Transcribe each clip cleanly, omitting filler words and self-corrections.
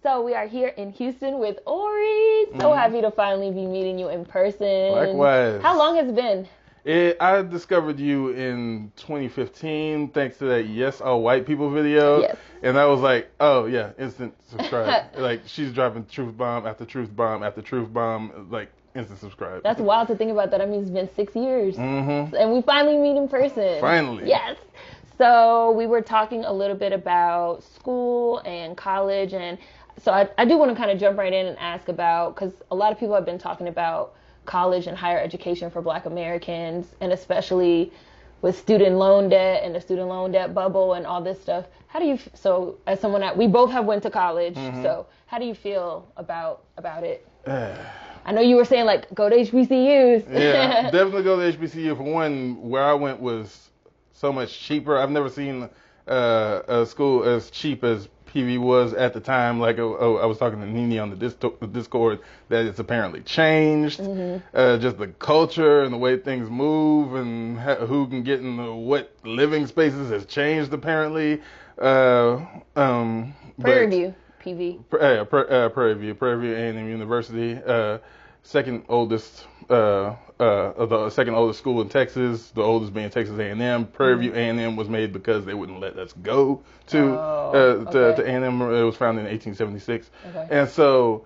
So we are here in Houston with Ori. So happy to finally be meeting you in person. Likewise. How long has it been? I discovered you in 2015 thanks to that Yes All White People video. Yes. And I was like, oh yeah, instant subscribe. Like she's dropping truth bomb after truth bomb after truth bomb, like instant subscribe. That's wild to think about that. I mean, it's been 6 years. And we finally meet in person. Finally. Yes. So we were talking a little bit about school and college. And so I do want to kind of jump right in and ask about, because a lot of people have been talking about college and higher education for Black Americans, and especially with student loan debt and the student loan debt bubble and all this stuff. How do you, so as someone that, we both have went to college, so how do you feel about it? I know you were saying like go to HBCUs. Yeah, definitely go to HBCU. For one, where I went was so much cheaper. I've never seen a school as cheap as PV was at the time. Like I was talking to Nini on the Discord that it's apparently changed. Just the culture and the way things move and who can get in what living spaces has changed apparently. Prairie View, PV. Prairie View A&M University. Second oldest the second oldest school in Texas, the oldest being Texas A&M. Prairie View A&M was made because they wouldn't let us go to A&M. It was founded in 1876. And so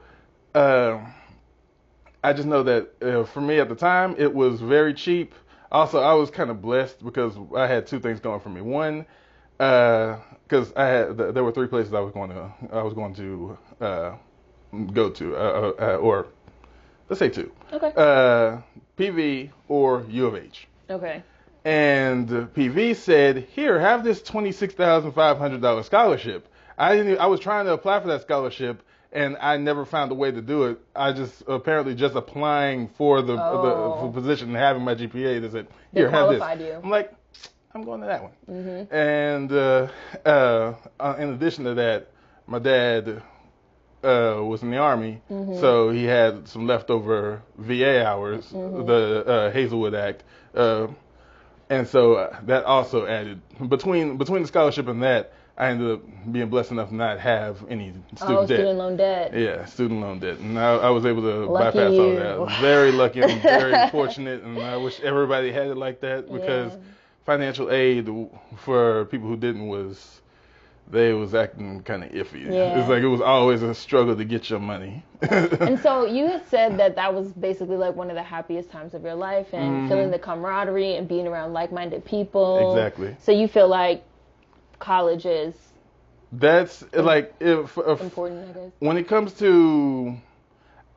I just know that for me at the time, it was very cheap. Also, I was kind of blessed because I had two things going for me. One, because there were three places I was going to go to, or let's say two. PV or U of H. And PV said, "Here, have this $26,500 scholarship." I was trying to apply for that scholarship, and I never found a way to do it. I just apparently just applying for the position and having my GPA. They said, "Here, have this." I'm like, I'm going to that one. And in addition to that, my dad was in the Army, so he had some leftover VA hours, the Hazelwood Act, and so that also added between the scholarship and that, I ended up being blessed enough to not have any student debt. Student loan debt. Yeah, student loan debt, and I was able to Lucky bypass you. all that. I was very lucky and very fortunate, and I wish everybody had it like that because financial aid for people who didn't was acting kind of iffy. It's like it was always a struggle to get your money. And so you had said that was basically like one of the happiest times of your life, and feeling the camaraderie and being around like-minded people. Exactly. So you feel like college is like important, I guess. When it comes to,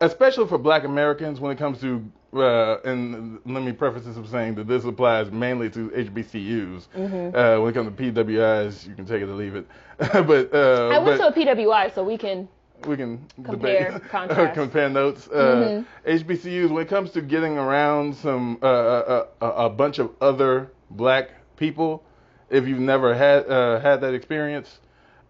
especially for Black Americans, when it comes to and let me preface this with saying that this applies mainly to HBCUs. When it comes to PWIs, you can take it or leave it. But I went to a PWI, so we can compare, contrast, compare notes. HBCUs, when it comes to getting around a bunch of other Black people, if you've never had that experience,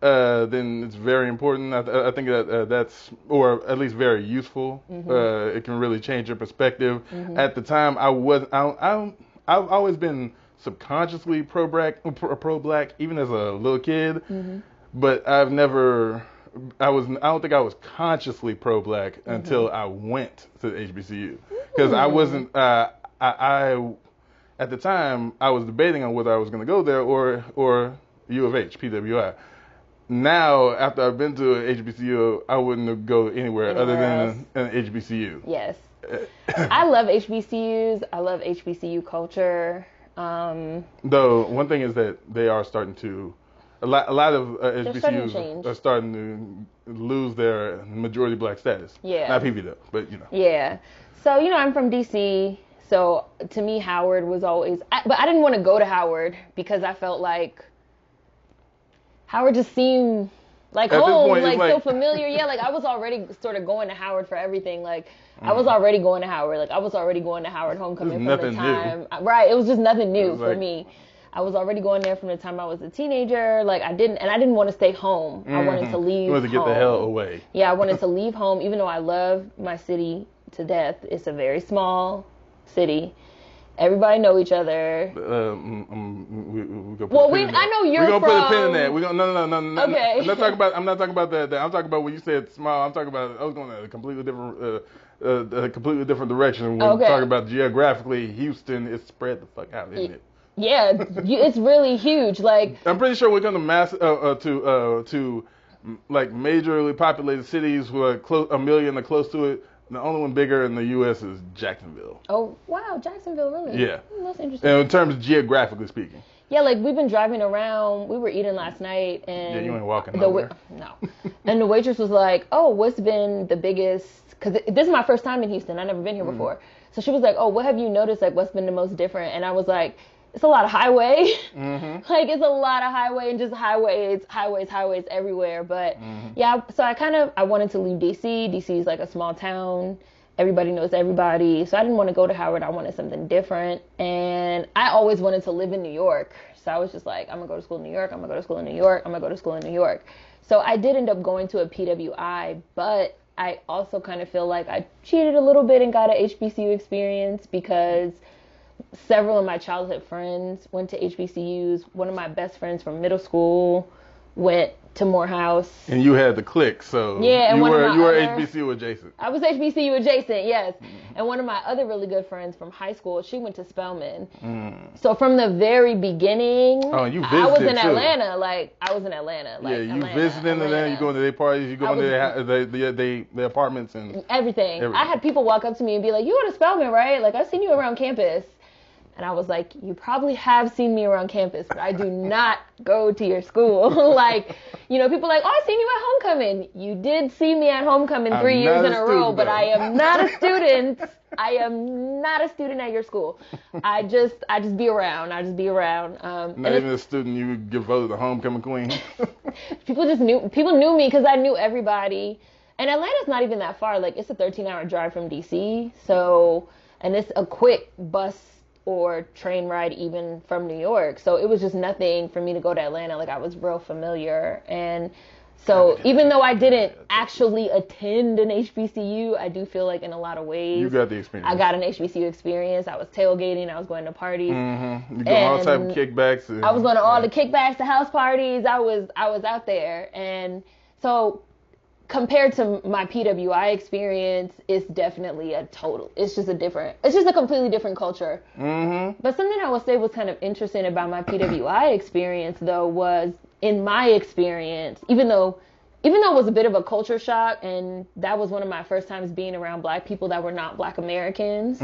then it's very important. I think that's, or at least very useful. It can really change your perspective. At the time, I've always been subconsciously pro-black, even as a little kid. But I don't think I was consciously pro-black until I went to the HBCU, because I wasn't. At the time, I was debating on whether I was going to go there or U of H, PWI. Now, after I've been to an HBCU, I wouldn't go anywhere other than an HBCU. Yes. I love HBCUs. I love HBCU culture. Though, one thing is that they are starting to, a lot of HBCUs are starting to lose their majority Black status. Not PV though, but you know. Yeah. So, I'm from DC. So, to me, Howard was always, but I didn't want to go to Howard because I felt like Howard just seemed like home, like so familiar. Yeah, like I was already sort of going to Howard for everything. Like I was already going to Howard. Like I was already going to Howard homecoming from the time. Right, it was just nothing new for me. I was already going there from the time I was a teenager. Like I didn't want to stay home. I wanted to leave. You wanted to get the hell away. Yeah, I wanted to leave home, even though I love my city to death. It's a very small city. Everybody know each other. I know you're from. We're gonna put a pin in that. No. Okay. I'm not talking about that. I'm talking about when you said small. I was going in a completely different direction. When we talk about geographically, Houston is spread the fuck out, isn't it? Yeah, it's really huge. Like, I'm pretty sure we're going to like majorly populated cities with a million or close to it. The only one bigger in the U.S. is Jacksonville. Oh, wow, Jacksonville, really? Yeah. That's interesting. And in terms of geographically speaking. Yeah, like we've been driving around. We were eating last night, and yeah, you ain't walking nowhere. No. And the waitress was like, "Oh, what's been the biggest?" Because this is my first time in Houston. I've never been here before. So she was like, "Oh, what have you noticed? Like, what's been the most different?" And I was like, "It's a lot of highway. Like, it's a lot of highway and just highways everywhere." But yeah, so I wanted to leave DC. DC is like a small town. Everybody knows everybody. So I didn't want to go to Howard. I wanted something different. And I always wanted to live in New York. So I was just like, I'm going to go to school in New York. I'm going to go to school in New York. I'm going to go to school in New York. So I did end up going to a PWI, but I also kind of feel like I cheated a little bit and got an HBCU experience because several of my childhood friends went to HBCUs. One of my best friends from middle school went to Morehouse. And you had the click, so yeah, and you were HBCU adjacent. I was HBCU adjacent, yes. And one of my other really good friends from high school, she went to Spelman. So from the very beginning, I was in Atlanta. Like, I was in Atlanta. Like, yeah, you visiting Atlanta, you going to their parties, you going to their apartments and everything. I had people walk up to me and be like, "You go to Spelman, right? Like, I've seen you around campus." And I was like, "You probably have seen me around campus, but I do not go to your school." Like, people are like, "Oh, I seen you at homecoming." You did see me at homecoming 3 years in a row, but I am not a student. I am not a student at your school. I just be around. I just be around. Not even a student. You get voted the homecoming queen. People knew me because I knew everybody. And Atlanta's not even that far. Like, it's a 13-hour drive from DC. So, and it's a quick bus or train ride even from New York. So it was just nothing for me to go to Atlanta. Like, I was real familiar. And so even though I didn't actually attend an HBCU, I do feel like in a lot of ways you got the experience. I got an HBCU experience. I was tailgating. I was going to parties. You go all type of kickbacks. I was going to all the kickbacks, the house parties. I was out there. And so compared to my PWI experience, it's definitely it's just a completely different culture. But something I would say was kind of interesting about my PWI experience, though, was in my experience, even though it was a bit of a culture shock, and that was one of my first times being around Black people that were not Black Americans.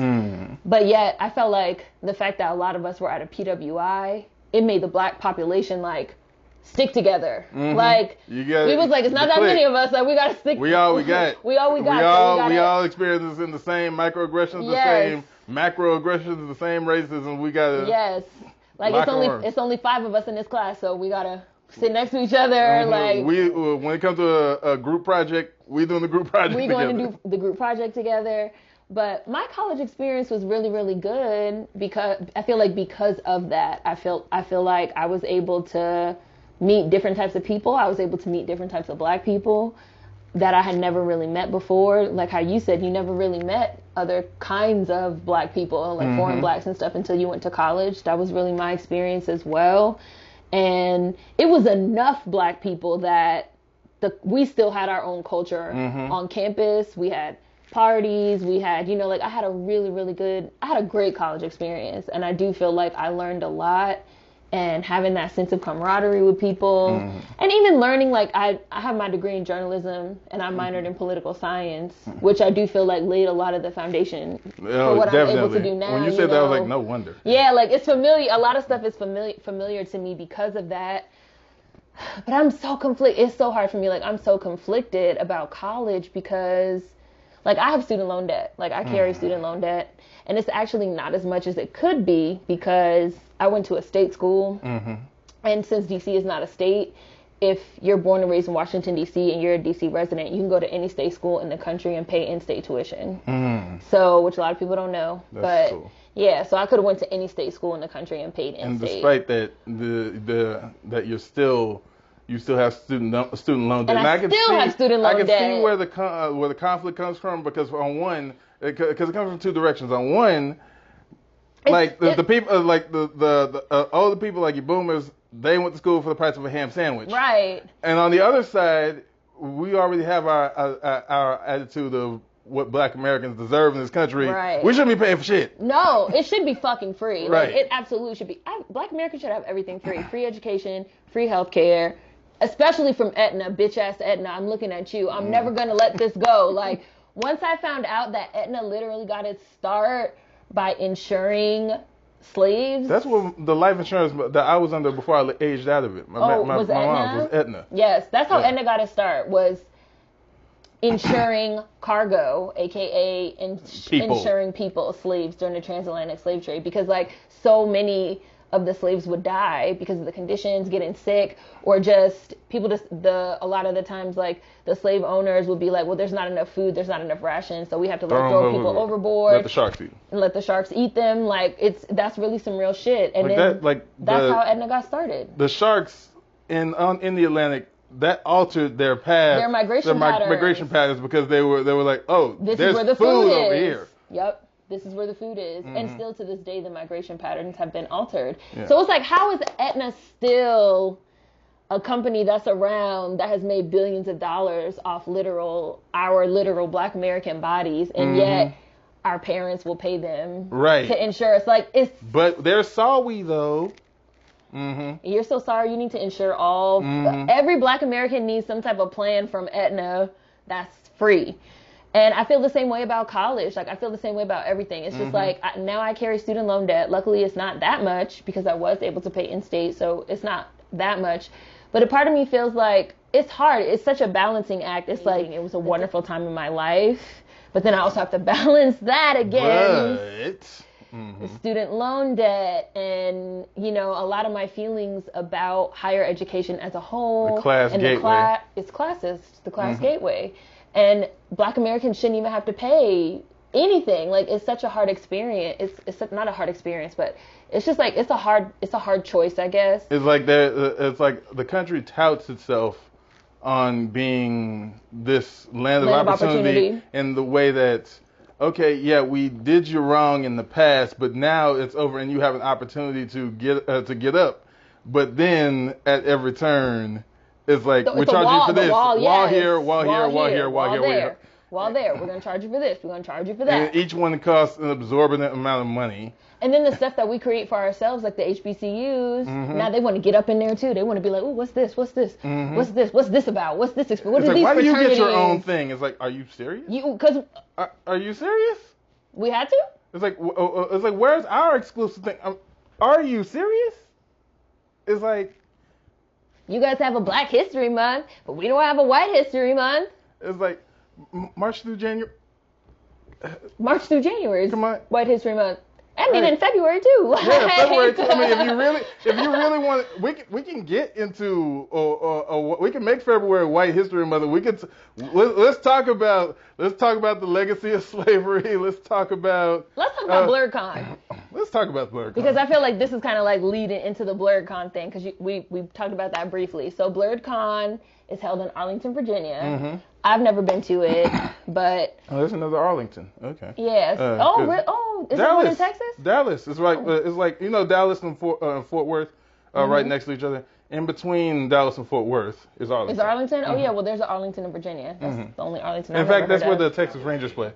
But yet I felt like the fact that a lot of us were at a PWI, it made the Black population like stick together. Like, we was like, it's not that many of us, like, we gotta stick. We all we got. We all experiences in the same microaggressions, the same macroaggressions, the same racism. We gotta. Yes. Like, it's only 5 of us in this class, so we gotta sit next to each other. Like, when it comes to a group project, we doing the group project together. We going to do the group project together. But my college experience was really, really good because I feel like because of that, I feel like I was able to meet different types of people. I was able to meet different types of Black people that I had never really met before. Like how you said, you never really met other kinds of Black people, like foreign Blacks and stuff, until you went to college. That was really my experience as well. And it was enough Black people that we still had our own culture on campus. We had parties. We had, like, I had a great college experience. And I do feel like I learned a lot. And having that sense of camaraderie with people, and even learning, like, I have my degree in journalism, and I minored in political science, which I do feel like laid a lot of the foundation for what I'm able to do now. When you said that, I was like, no wonder. Yeah, like, it's familiar. A lot of stuff is familiar to me because of that. But I'm so conflicted. It's so hard for me. Like, I'm so conflicted about college because, like, I have student loan debt. Like, I carry student loan debt. And it's actually not as much as it could be because I went to a state school. And since D.C. is not a state, if you're born and raised in Washington, D.C. and you're a D.C. resident, you can go to any state school in the country and pay in-state tuition. So, which a lot of people don't know. That's cool. Yeah, so I could have went to any state school in the country and paid in-state. And despite that, that you still have student loan debt. And I still have student loan debt. I can see where the conflict comes from because on one, because it comes from two directions. On one, Like the people, like the older people, like your boomers, they went to school for the price of a ham sandwich. Right. And on the other side, we already have our attitude of what Black Americans deserve in this country. Right. We shouldn't be paying for shit. No, it should be fucking free. Right. Like, it absolutely should be. Black Americans should have everything free. Free education, free healthcare, especially from Aetna, bitch ass Aetna. I'm looking at you. I'm never gonna let this go. Like, once I found out that Aetna literally got its start by insuring slaves. That's what the life insurance that I was under before I aged out of it. My was Aetna? mom was Aetna. Yes, that's how Aetna got its start, was insuring cargo, aka insuring people, slaves during the transatlantic slave trade, because like so many of the slaves would die because of the conditions, getting sick, or just people a lot of the times like the slave owners would be like, well, there's not enough food, there's not enough rations, so we have to like throw people overboard. Let the sharks eat. And let the sharks eat them. Like that's really some real shit. And like then that's how Aetna got started. The sharks in the Atlantic, that altered their path, their migration patterns because they were like, oh, this there's is where the food is. Over here. Yep. This is where the food is. And still to this day, the migration patterns have been altered. Yeah. So it's like, how is Aetna still a company that's around that has made billions of dollars off our literal Black American bodies, and yet our parents will pay them to insure us? Like, it's... But they're sorry, though. You're so sorry. You need to insure all... Every Black American needs some type of plan from Aetna that's free. And I feel the same way about college. Like, I feel the same way about everything. It's just like, now I carry student loan debt. Luckily, it's not that much because I was able to pay in-state, so it's not that much. But a part of me feels like it's hard. It's such a balancing act. It's like, it was a wonderful time in my life, but then I also have to balance that against the student loan debt and, you know, a lot of my feelings about higher education as a whole. The class and gateway. It's classist, the class gateway. And Black Americans shouldn't even have to pay anything. Like, it's such a hard experience. It's not a hard experience, but it's just like it's a hard choice, I guess. It's like the country touts itself on being this land of opportunity in the way that, okay, yeah, we did you wrong in the past, but now it's over and you have an opportunity to get up. But then at every turn, it's like, we're charging you for this. Wall here. We're going to charge you for this. We're going to charge you for that. And each one costs an absorbent amount of money. And then the stuff that we create for ourselves, like the HBCUs, now they want to get up in there too. They want to be like, ooh, what's this? What's this? What's this? What's this about? What's this? What it's are like, these why do you fraternities? get your own thing? It's like, are you serious? Are you serious? We had to? It's like, where's our exclusive thing? Are you serious? It's like, you guys have a Black History Month, but we don't have a White History Month. It's like March through January. Is Come on. White History Month. I mean, in February too. Yeah, February too. I mean, if you really want, we can get into, we can make February White History Month. Let's talk about the legacy of slavery. Let's talk about BlerdCon. Let's talk about BlerdCon. Because I feel like this is kind of like leading into the BlerdCon thing, because we talked about that briefly. So BlerdCon is held in Arlington, Virginia. I've never been to it, but... Oh, there's another Arlington. Okay. Yes. Is there one in Texas? Dallas. It's like you know, Dallas and Fort Worth are right next to each other. In between Dallas and Fort Worth is Arlington. Is Arlington? Oh, yeah. Well, there's an Arlington in Virginia. That's the only Arlington In fact, that's where the Texas Rangers play.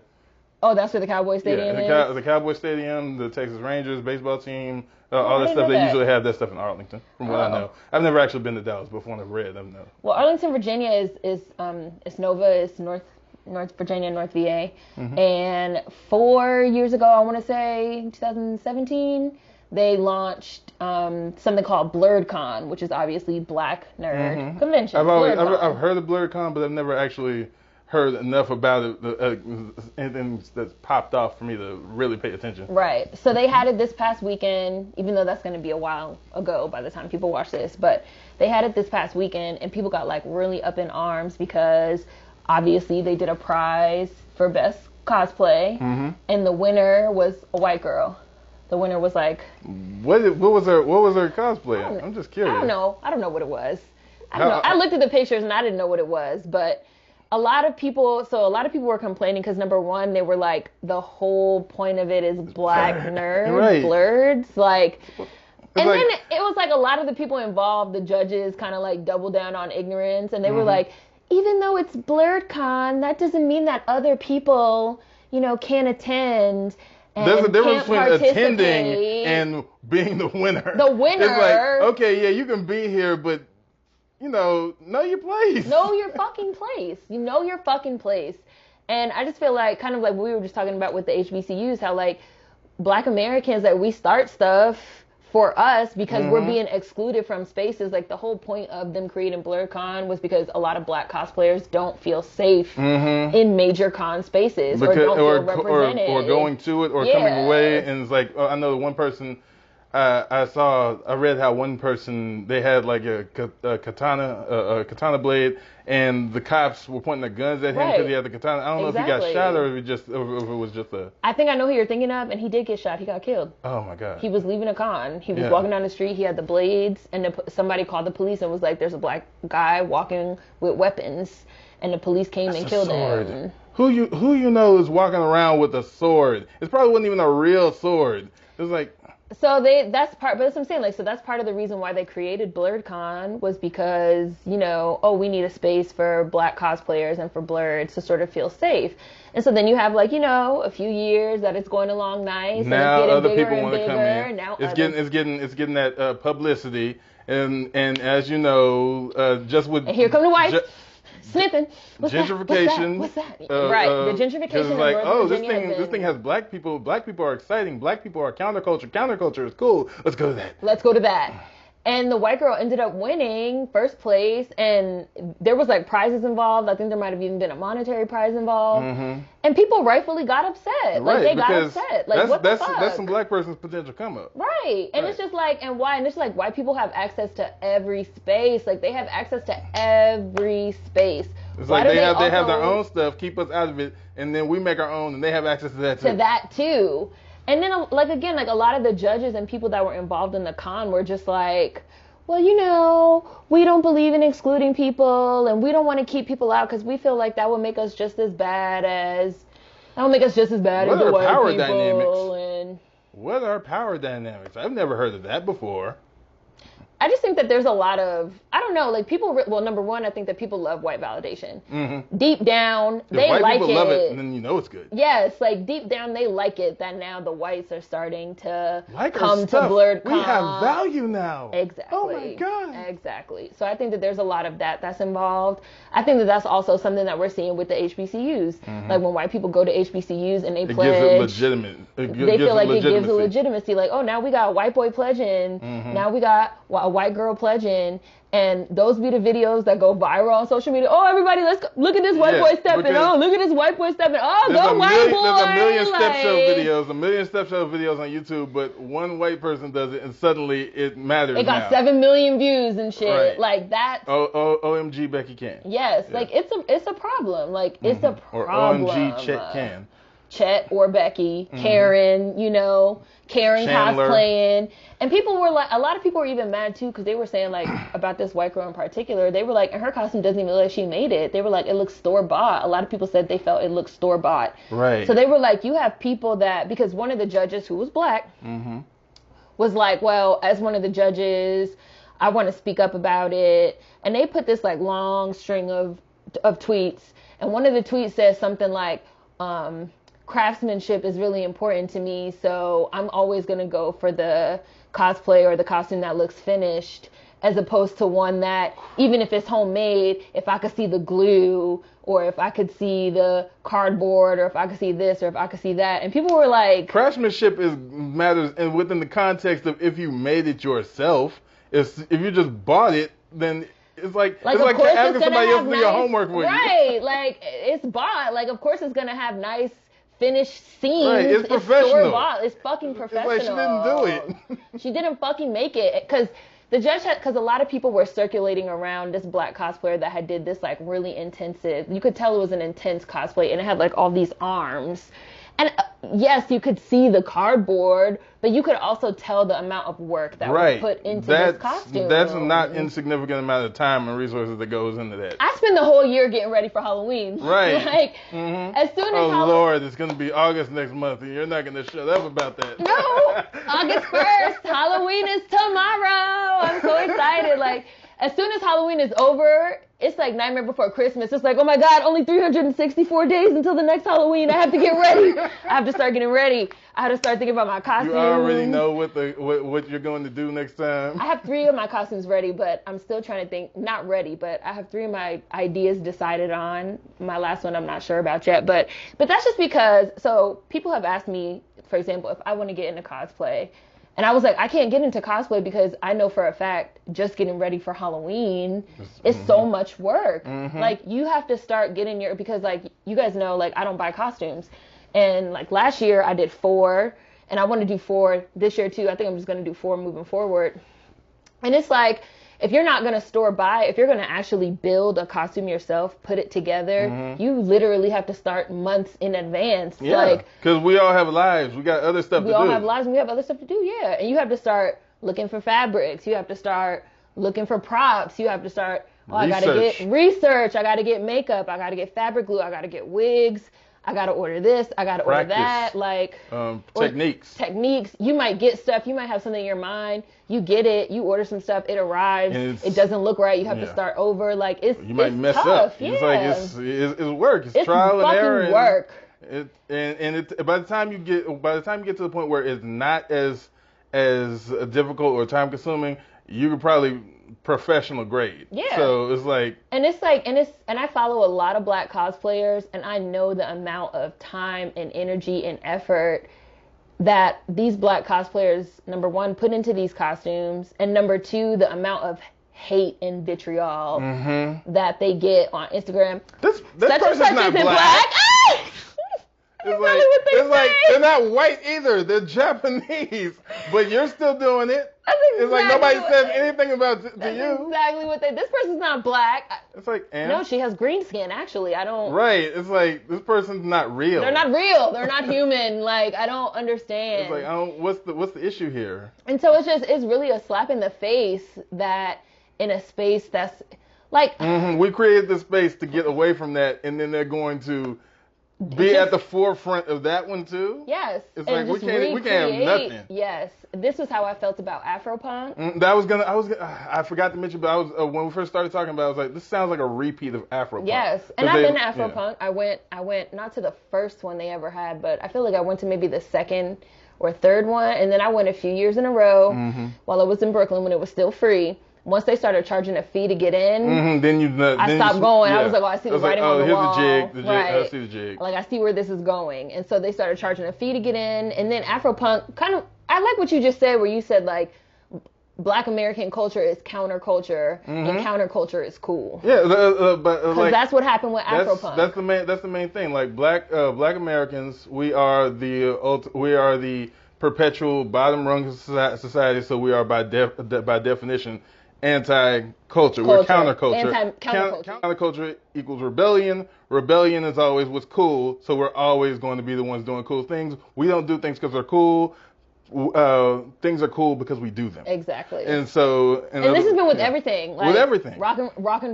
Oh, that's where the Cowboy Stadium is? The Cowboy Stadium, the Texas Rangers baseball team, all that stuff. They usually have that stuff in Arlington, from what I know. I've never actually been to Dallas, but from what I've read, I know. Well, Arlington, Virginia is Nova, it's North Virginia, North VA. And 4 years ago, I want to say 2017, they launched something called BlerdCon, which is obviously Black Nerd Convention. I've heard of BlerdCon, but I've never actually heard enough about it, anything that's popped off for me to really pay attention. Right. So they had it this past weekend, even though that's going to be a while ago by the time people watch this, but they had it this past weekend, and people got like really up in arms because obviously they did a prize for best cosplay, and the winner was a white girl. The winner was like... What was her cosplay? I'm just curious. I don't know what it was. I looked at the pictures and I didn't know what it was, but a lot of people were complaining because number one, they were like, the whole point of it is black nerds, Right. blurs, like. And like, then it was like a lot of the people involved, the judges, kind of like double down on ignorance, and they were like, even though it's BlurredCon, that doesn't mean that other people, can't attend. There's a difference between attending participate. and being the winner. The winner. It's like, okay, yeah, you can be here, but, know your place. Know your fucking place. You know your fucking place. And I just feel like, kind of like we were just talking about with the HBCUs, how like Black Americans, that we start stuff for us because we're being excluded from spaces. Like the whole point of them creating BlurredCon was because a lot of Black cosplayers don't feel safe in major con spaces, or don't feel represented. Or going to it or coming away. And it's like, I know one person, I read how one person, they had like a katana blade, and the cops were pointing their guns at him because he had the katana. I don't know if he got shot or if it was just a... I think I know who you're thinking of, and he did get shot. He got killed. Oh my God. He was leaving a con. He was walking down the street. He had the blades, and somebody called the police and was like, there's a black guy walking with weapons, and the police came and killed him. Who you know is walking around with a sword? It probably wasn't even a real sword. It was like... So that's part, but that's what I'm saying. Like, so that's part of the reason why they created BlurredCon, was because, we need a space for Black cosplayers and for Blurred to sort of feel safe. And so then you have like, a few years that it's going along nice. Now and it's other getting people want to come in. Now it's getting that publicity, and as you know, just with... And here come the whites. Sniffing. Gentrification. What's that? Right. The gentrification. It's like, this thing has black people. Black people are exciting. Black people are counterculture. Counterculture is cool. Let's go to that. And the white girl ended up winning first place, and there was like prizes involved. I think there might have even been a monetary prize involved. And people rightfully got upset. Like they got upset. Like what the fuck? That's some black person's potential come up. Right. And it's just like, and why? And it's like white people have access to every space. Like they have access to every space. It's like they have their own stuff, keep us out of it, and then we make our own, and they have access to that too. And then, like, again, like, a lot of the judges and people that were involved in the con were just like, well, we don't believe in excluding people, and we don't want to keep people out because we feel like that would make us just as bad as the white people. What are power dynamics? I've never heard of that before. I just think that there's a lot of, I don't know, like people, well, number one, I think that people love white validation. Deep down, they like it. White people love it, and then you know it's good. Yes, like deep down, they like it that now the whites are starting to come to BlurredCon. We have value now. Exactly. Oh my God. Exactly. So I think that there's a lot of that's involved. I think that that's also something that we're seeing with the HBCUs. Like when white people go to HBCUs and they pledge. It gives it legitimate. They feel like it gives a legitimacy. Like, oh, now we got a white boy pledging. Now we got a white girl pledging, and those be the videos that go viral on social media. Oh, everybody, let's go. Look at this white boy stepping. Oh, look at this white boy stepping. Oh, go white boy. There's a million step show videos on YouTube, but one white person does it, and suddenly it matters. It got 7 million views and shit. Right. Like that. OMG, Becky can. Yes, like it's a problem. Like it's a problem. Or OMG, Chet can. Chet or Becky, Karen, Karen Chandler. cosplaying. And people were like, a lot of people were even mad too, because they were saying like, about this white girl in particular, they were like, and her costume doesn't even look like she made it. They were like, it looks store-bought. A lot of people said they felt it looked store-bought. Right. So they were like, you have people that, because one of the judges who was black was like, well, as one of the judges, I want to speak up about it. And they put this like long string of tweets. And one of the tweets says something like, craftsmanship is really important to me, so I'm always going to go for the cosplay or the costume that looks finished, as opposed to one that, even if it's homemade, if I could see the glue, or if I could see the cardboard, or if I could see this, or if I could see that. And people were like... Craftsmanship matters and within the context of if you made it yourself. If you just bought it, then... It's like asking somebody else to do your homework for you. Right, like, it's bought. Like, of course it's going to have nice finished scenes. Right, it's professional. It's fucking professional. It's like she didn't do it. She didn't fucking make it. Because the judge because a lot of people were circulating around this black cosplayer that had did this, like, really intensive, you could tell it was an intense cosplay, and it had, like, all these arms. And yes, you could see the cardboard, but you could also tell the amount of work that was put into this costume. That's a not insignificant amount of time and resources that goes into that. I spend the whole year getting ready for Halloween. Right. Like, as soon as Lord, it's going to be August next month, and you're not going to shut up about that. No, August 1st, Halloween is tomorrow. I'm so excited. Like, as soon as Halloween is over, it's like Nightmare Before Christmas. It's like, oh my God, only 364 days until the next Halloween. I have to get ready. I have to start getting ready. I have to start thinking about my costumes. You already know what you're going to do next time. I have 3 of my costumes ready, but I'm still trying to think. Not ready, but I have 3 of my ideas decided on. My last one I'm not sure about yet, but that's just because. So people have asked me, for example, if I want to get into cosplay. And I was like, I can't get into cosplay because I know for a fact just getting ready for Halloween is so much work. Like, you have to start getting because, like, you guys know, like, I don't buy costumes. And, like, last year I did 4, and I want to do 4 this year, too. I think I'm just going to do 4 moving forward. And it's like, if you're not going to store buy, if you're going to actually build a costume yourself, put it together, you literally have to start months in advance. Yeah, like, because we all have lives. We got other stuff to do. We all have lives and we have other stuff to do, yeah. And you have to start looking for fabrics. You have to start looking for props. You have to start, I got to get research. I got to get makeup. I got to get fabric glue. I got to get wigs. I got to order this. I got to order that. Like, techniques. You might get stuff. You might have something in your mind. You get it. You order some stuff. It arrives. It doesn't look right. You have to start over. Like, you might mess tough. up. Yeah. It's like it's work. It's trial and error. Work. By the time you get to the point where it's not as difficult or time consuming, you could probably professional grade. Yeah. So it's like and I follow a lot of Black cosplayers, and I know the amount of time and energy and effort that these Black cosplayers, number 1, put into these costumes, and number 2, the amount of hate and vitriol that they get on Instagram. This person's not black. It's like they're not white either. They're Japanese, but you're still doing it. It's like nobody says anything about to you. Exactly what this person's not black. It's like, no, she has green skin. Actually, I don't. Right. It's like this person's not real. They're not real. They're not human. Like, I don't understand. It's like, I don't. What's the issue here? And so it's really a slap in the face that in a space that's like. We created this space to get away from that, and then they're going to be at the forefront of that one too. Yes. It's like we can't have nothing. Yes. This was how I felt about Afropunk. I forgot to mention, but I was when we first started talking about it, I was like, this sounds like a repeat of Afropunk. Yes. And I've been to Afropunk. Yeah. I went not to the first one they ever had, but I feel like I went to maybe the second or third one, and then I went a few years in a row while I was in Brooklyn when it was still free. Once they started charging a fee to get in, I stopped going. Yeah. I was like, I see the writing on the wall. Here's the jig. Right. I see the jig. Like, I see where this is going. And so they started charging a fee to get in. And then Afropunk I like what you just said, where you said, like, Black American culture is counterculture, and counterculture is cool. Yeah, because that's what happened with Afropunk. That's the main thing. Like, Black Americans, we are the perpetual bottom rung of society. So we are by definition anti-culture. We're counterculture. Counterculture equals rebellion. Rebellion is always what's cool, so we're always going to be the ones doing cool things. We don't do things because they're cool. Things are cool because we do them. Exactly. And so... And this has been with everything. Like, with everything.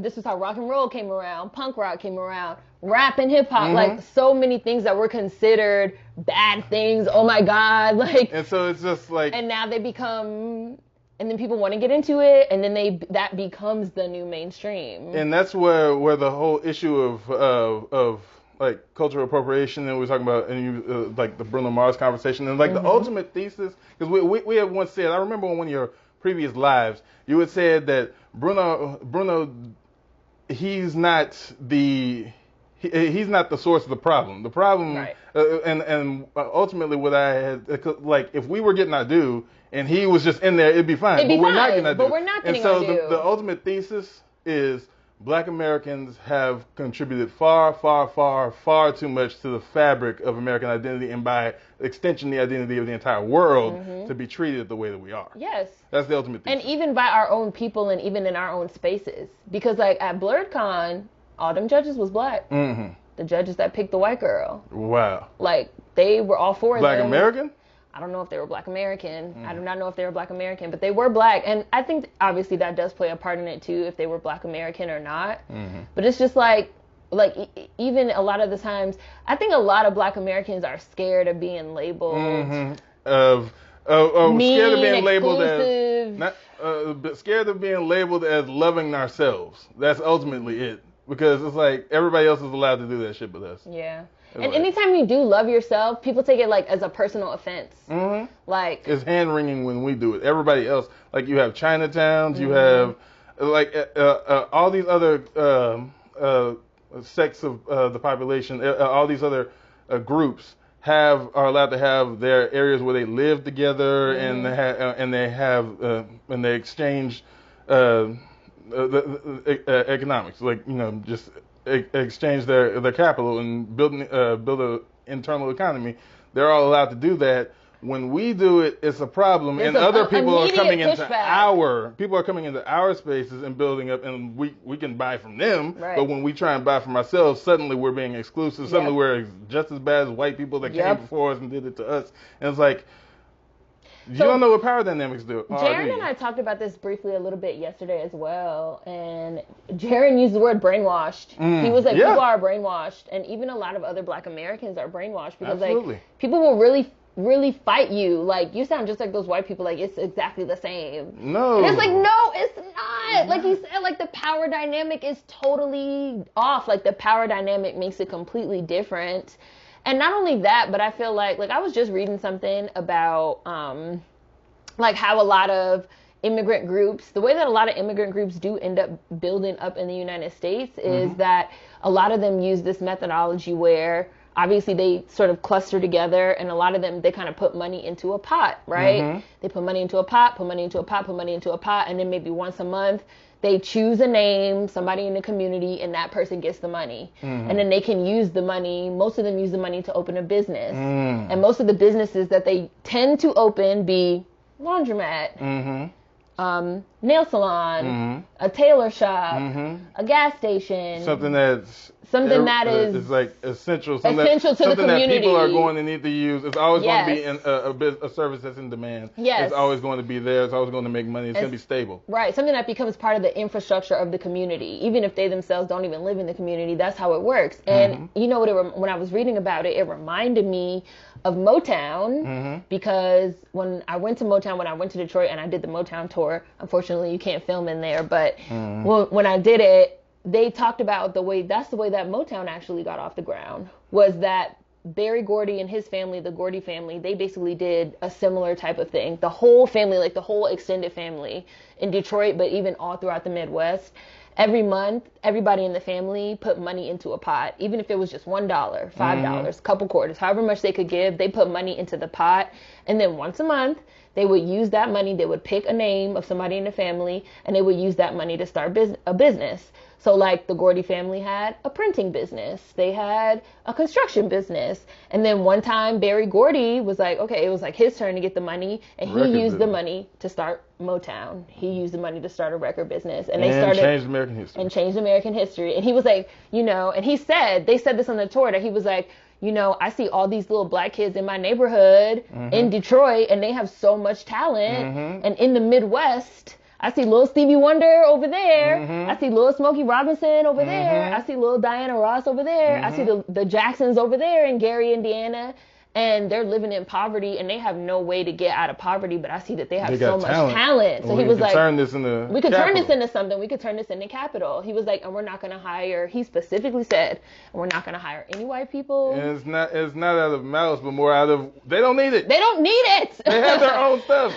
This is how rock and roll came around. Punk rock came around. Rap and hip hop. Like, so many things that were considered bad things. Oh my God. Like... And so it's just like... And now they become... And then people want to get into it, and then that becomes the new mainstream. And that's where the whole issue of like cultural appropriation, and we were talking about like the Bruno Mars conversation, and like the ultimate thesis, because we had once said, I remember on one of your previous lives, you had said that Bruno, he's not the source of the problem. The problem, right. And ultimately what I had, like, if we were getting our due and he was just in there, it'd be fine. But we're not getting our due. But we're not getting our due. And so the ultimate thesis is Black Americans have contributed far, far, far, far too much to the fabric of American identity, and by extension, the identity of the entire world, to be treated the way that we are. Yes. That's the ultimate thesis. And even by our own people, and even in our own spaces. Because, like, at BlurredCon, all them judges was Black. the judges that picked the white girl. Wow. Like, they were all for Black them. American? I don't know if they were Black American. I do not know if they were Black American, but they were Black. And I think, obviously, that does play a part in it, too, if they were Black American or not. But it's just like even a lot of the times, I think a lot of Black Americans are scared of being labeled. Of mean, scared of being exclusive. labeled as scared of being labeled as loving ourselves. That's ultimately it. Because it's like everybody else is allowed to do that shit with us. Yeah. And anytime you do love yourself, people take it like as a personal offense. Like, it's hand wringing when we do it. Everybody else, like, you have Chinatowns, you have like all these other sects of the population, all these other groups are allowed to have their areas where they live together and they exchange the economics, like, you know, just exchange their capital and build an internal economy. They're all allowed to do that. When we do it, it's a problem, and other people are coming into our spaces and building up, and we can buy from them. Right. But when we try and buy from ourselves, suddenly we're being exclusive. Suddenly we're just as bad as white people that came before us and did it to us. And it's like, you don't know what power dynamics do. Jaron and I talked about this briefly a little bit yesterday as well, and Jaron used the word brainwashed. He was like, people are brainwashed, and even a lot of other Black Americans are brainwashed because like people will really fight you. Like, you sound just like those white people. Like, it's exactly the same. No. And it's like, no, it's not. Like you said, like the power dynamic is totally off. Like the power dynamic makes it completely different. And not only that, but I feel like I was just reading something about, like how a lot of immigrant groups, the way that a lot of immigrant groups do end up building up in the United States is that a lot of them use this methodology where obviously they sort of cluster together, and a lot of them, they kind of put money into a pot, right? They put money into a pot, put money into a pot, put money into a pot, and then maybe once a month, they choose a name, somebody in the community, and that person gets the money. And then they can use the money, most of them use the money to open a business. And most of the businesses that they tend to open be laundromat, nail salon, a tailor shop, a gas station. Something that is like essential to the community. Something that people are going to need to use. It's always going to be a service that's in demand. It's always going to be there. It's always going to make money. It's going to be stable. Right. Something that becomes part of the infrastructure of the community. Even if they themselves don't even live in the community, that's how it works. And you know what? When I was reading about it, it reminded me of Motown because when I went to Detroit and I did the Motown tour, unfortunately you can't film in there, but when I did it, they talked about the way that Motown actually got off the ground was that Berry Gordy and his family, the Gordy family, they basically did a similar type of thing. The whole family, like the whole extended family in Detroit, but even all throughout the Midwest, every month, everybody in the family put money into a pot, even if it was just $1, $5, couple quarters, however much they could give, they put money into the pot. And then once a month, they would use that money, they would pick a name of somebody in the family, and they would use that money to start a business. So like the Gordy family had a printing business. They had a construction business. And then one time Berry Gordy was like, okay, it was like his turn to get the money. And he used the money to start Motown. He used the money to start a record business. And they changed American history. And changed American history. And he was like, and they said this on the tour, that he was like, I see all these little Black kids in my neighborhood in Detroit, and they have so much talent. And in the Midwest, I see little Stevie Wonder over there. I see little Smokey Robinson over there. I see little Diana Ross over there. I see the Jacksons over there in Gary, Indiana. And they're living in poverty, and they have no way to get out of poverty, but I see that they have so much talent. So he was like, we could turn this into something. We could turn this into capital. He was like, and we're not going to hire, he specifically said, and we're not going to hire any white people. And it's not out of malice, but more out of, they don't need it. They don't need it. They have their own stuff.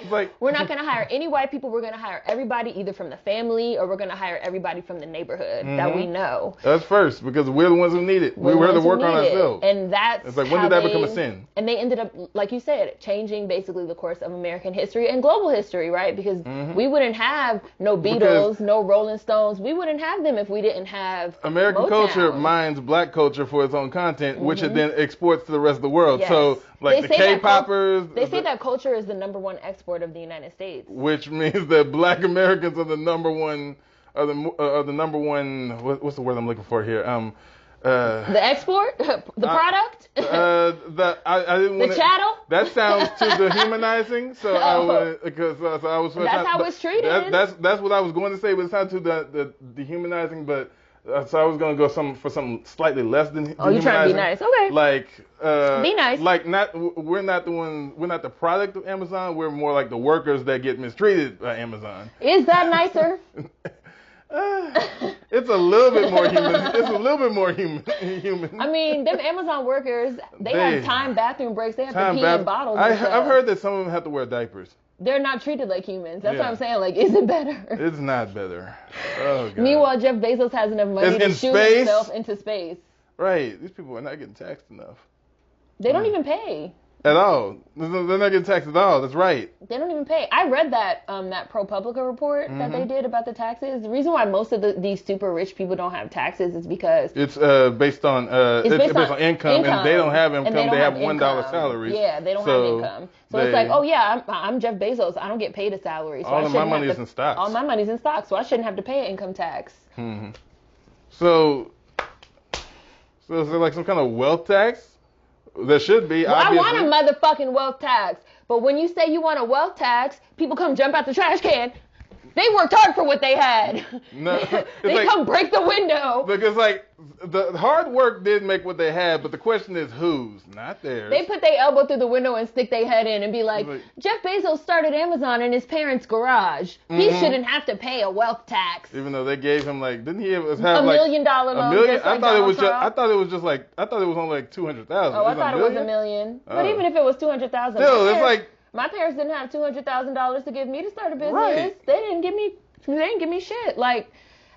like, we're not going to hire any white people. We're going to hire everybody either from the family, or we're going to hire everybody from the neighborhood that we know. That's first, because we're the ones who need it. We're to work on ourselves. And that's it's like, when did that become a sin? And they ended up, like you said, changing basically the course of American history and global history, right? Because we wouldn't have no Beatles, no Rolling Stones. We wouldn't have them if we didn't have American Motown. Culture mines Black culture for its own content, which it then exports to the rest of the world. Yes. So, like the K-poppers. They say that culture is the #1 export of the United States. Which means that Black Americans are the number one, what's the word I'm looking for here? The export, the product, I didn't want the chattel. That sounds too dehumanizing. So I was. That's how it's treated. That's what I was going to say, but it sounds too the dehumanizing. But so I was going to go for something slightly less than. Oh, you're trying to be nice. Okay. Like be nice. Like we're not the product of Amazon. We're more like the workers that get mistreated by Amazon. Is that nicer? It's a little bit more human. It's a little bit more human. I mean, them Amazon workers, they have timed bathroom breaks. They have to pee in bottles. I've heard that some of them have to wear diapers. They're not treated like humans. That's what I'm saying. Like, is it better? It's not better. Oh, God. Meanwhile, Jeff Bezos has enough money to shoot himself into space. Right. These people are not getting taxed enough. They don't even pay. At all. They're not getting taxed at all. That's right. They don't even pay. I read that ProPublica report that they did about the taxes. The reason why most of these super rich people don't have taxes is because it's based on income, and they don't have income. They have $1 salaries. Yeah, they don't have income. So it's like, oh yeah, I'm Jeff Bezos. I don't get paid a salary. So all of my money is in stocks. All my money's in stocks, so I shouldn't have to pay an income tax. Mm-hmm. So is there like some kind of wealth tax? There should be. Well, I want a motherfucking wealth tax. But when you say you want a wealth tax, people come jump out the trash can. They worked hard for what they had. No, they come break the window. Because like the hard work did make what they had, but the question is whose, not theirs. They put their elbow through the window and stick their head in and be like, Jeff Bezos started Amazon in his parents' garage. He shouldn't have to pay a wealth tax. Even though they gave him like, didn't he have $1 million loan? $1 million? I thought it was only like 200,000. Oh, I thought it was $1 million. But even if it was 200,000, still, it's like. My parents didn't have $200,000 to give me to start a business. Right. They didn't give me shit. Like,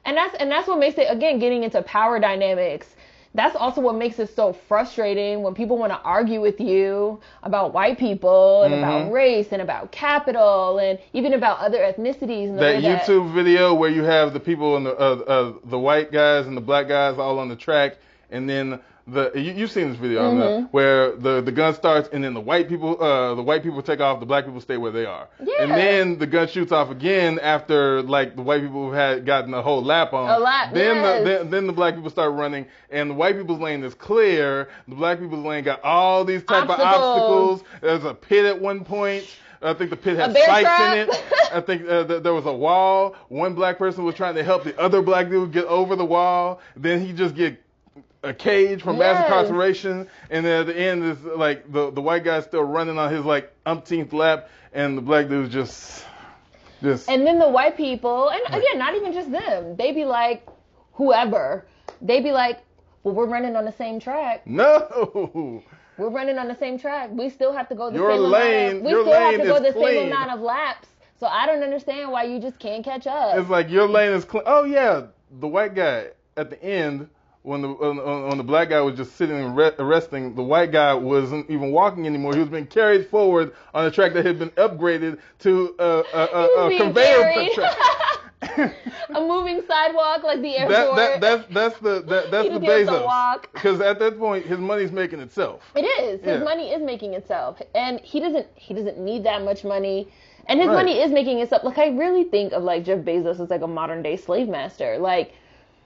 and that's what makes it, again, getting into power dynamics. That's also what makes it so frustrating when people want to argue with you about white people and about race and about capital and even about other ethnicities. And that YouTube video where you have the people and the white guys and the black guys all on the track, and then you've seen this video where the gun starts and then the white people take off, the black people stay where they are, and then the gun shoots off again after like the white people had gotten a whole lap on. Then the black people start running, and the white people's lane is clear. The black people's lane got all these type of obstacles. There's a pit at one point. I think the pit had spikes in it. I think there was a wall. One black person was trying to help the other black dude get over the wall. Then he just get a cage from mass incarceration, and then at the end is like the white guy's still running on his like umpteenth lap, and the black dude's just. And then the white people, and again, not even just them, they be like, whoever, they be like, well, we're running on the same track. No. We're running on the same track. We still have to go the same amount of laps. So I don't understand why you just can't catch up. It's like your lane is clean. Oh yeah, the white guy at the end. When the black guy was just sitting and resting, the white guy wasn't even walking anymore. He was being carried forward on a track that had been upgraded to a conveyor track. A moving sidewalk like the airport. That's the Bezos. Because at that point, his money's making itself. It is. His money is making itself, and he doesn't need that much money. And his money is making itself. Like I really think of like Jeff Bezos as like a modern day slave master. Like.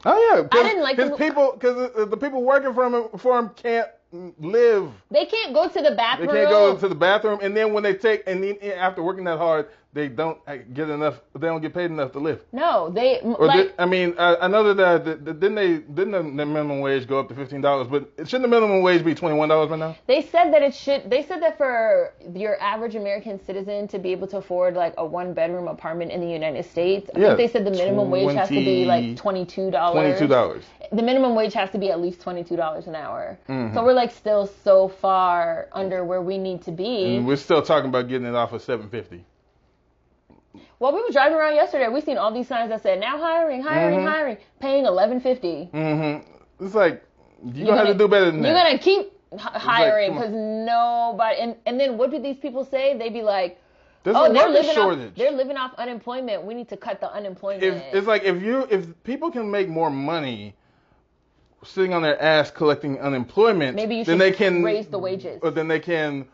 Oh yeah, because the people working for him can't live. They can't go to the bathroom. They can't go to the bathroom, and then when they after working that hard, they don't get enough. They don't get paid enough to live. No, I know that didn't the minimum wage go up to $15? But shouldn't the minimum wage be $21 right now? They said that it should. They said that for your average American citizen to be able to afford like a 1-bedroom apartment in the United States, I think they said the minimum wage has to be like $22. $22. The minimum wage has to be at least $22 an hour. Mm-hmm. So we're like still so far under where we need to be. And we're still talking about getting it off of $7.50. Well, we were driving around yesterday. We seen all these signs that said now hiring, paying $11.50. Mm-hmm. It's like you're gonna have to do better than that. You're gonna keep hiring because nobody. And then what do these people say? They be like, there's a worker shortage. They're living off unemployment. We need to cut the unemployment. It's like if people can make more money sitting on their ass collecting unemployment, maybe you should then they can raise the wages. Or then they can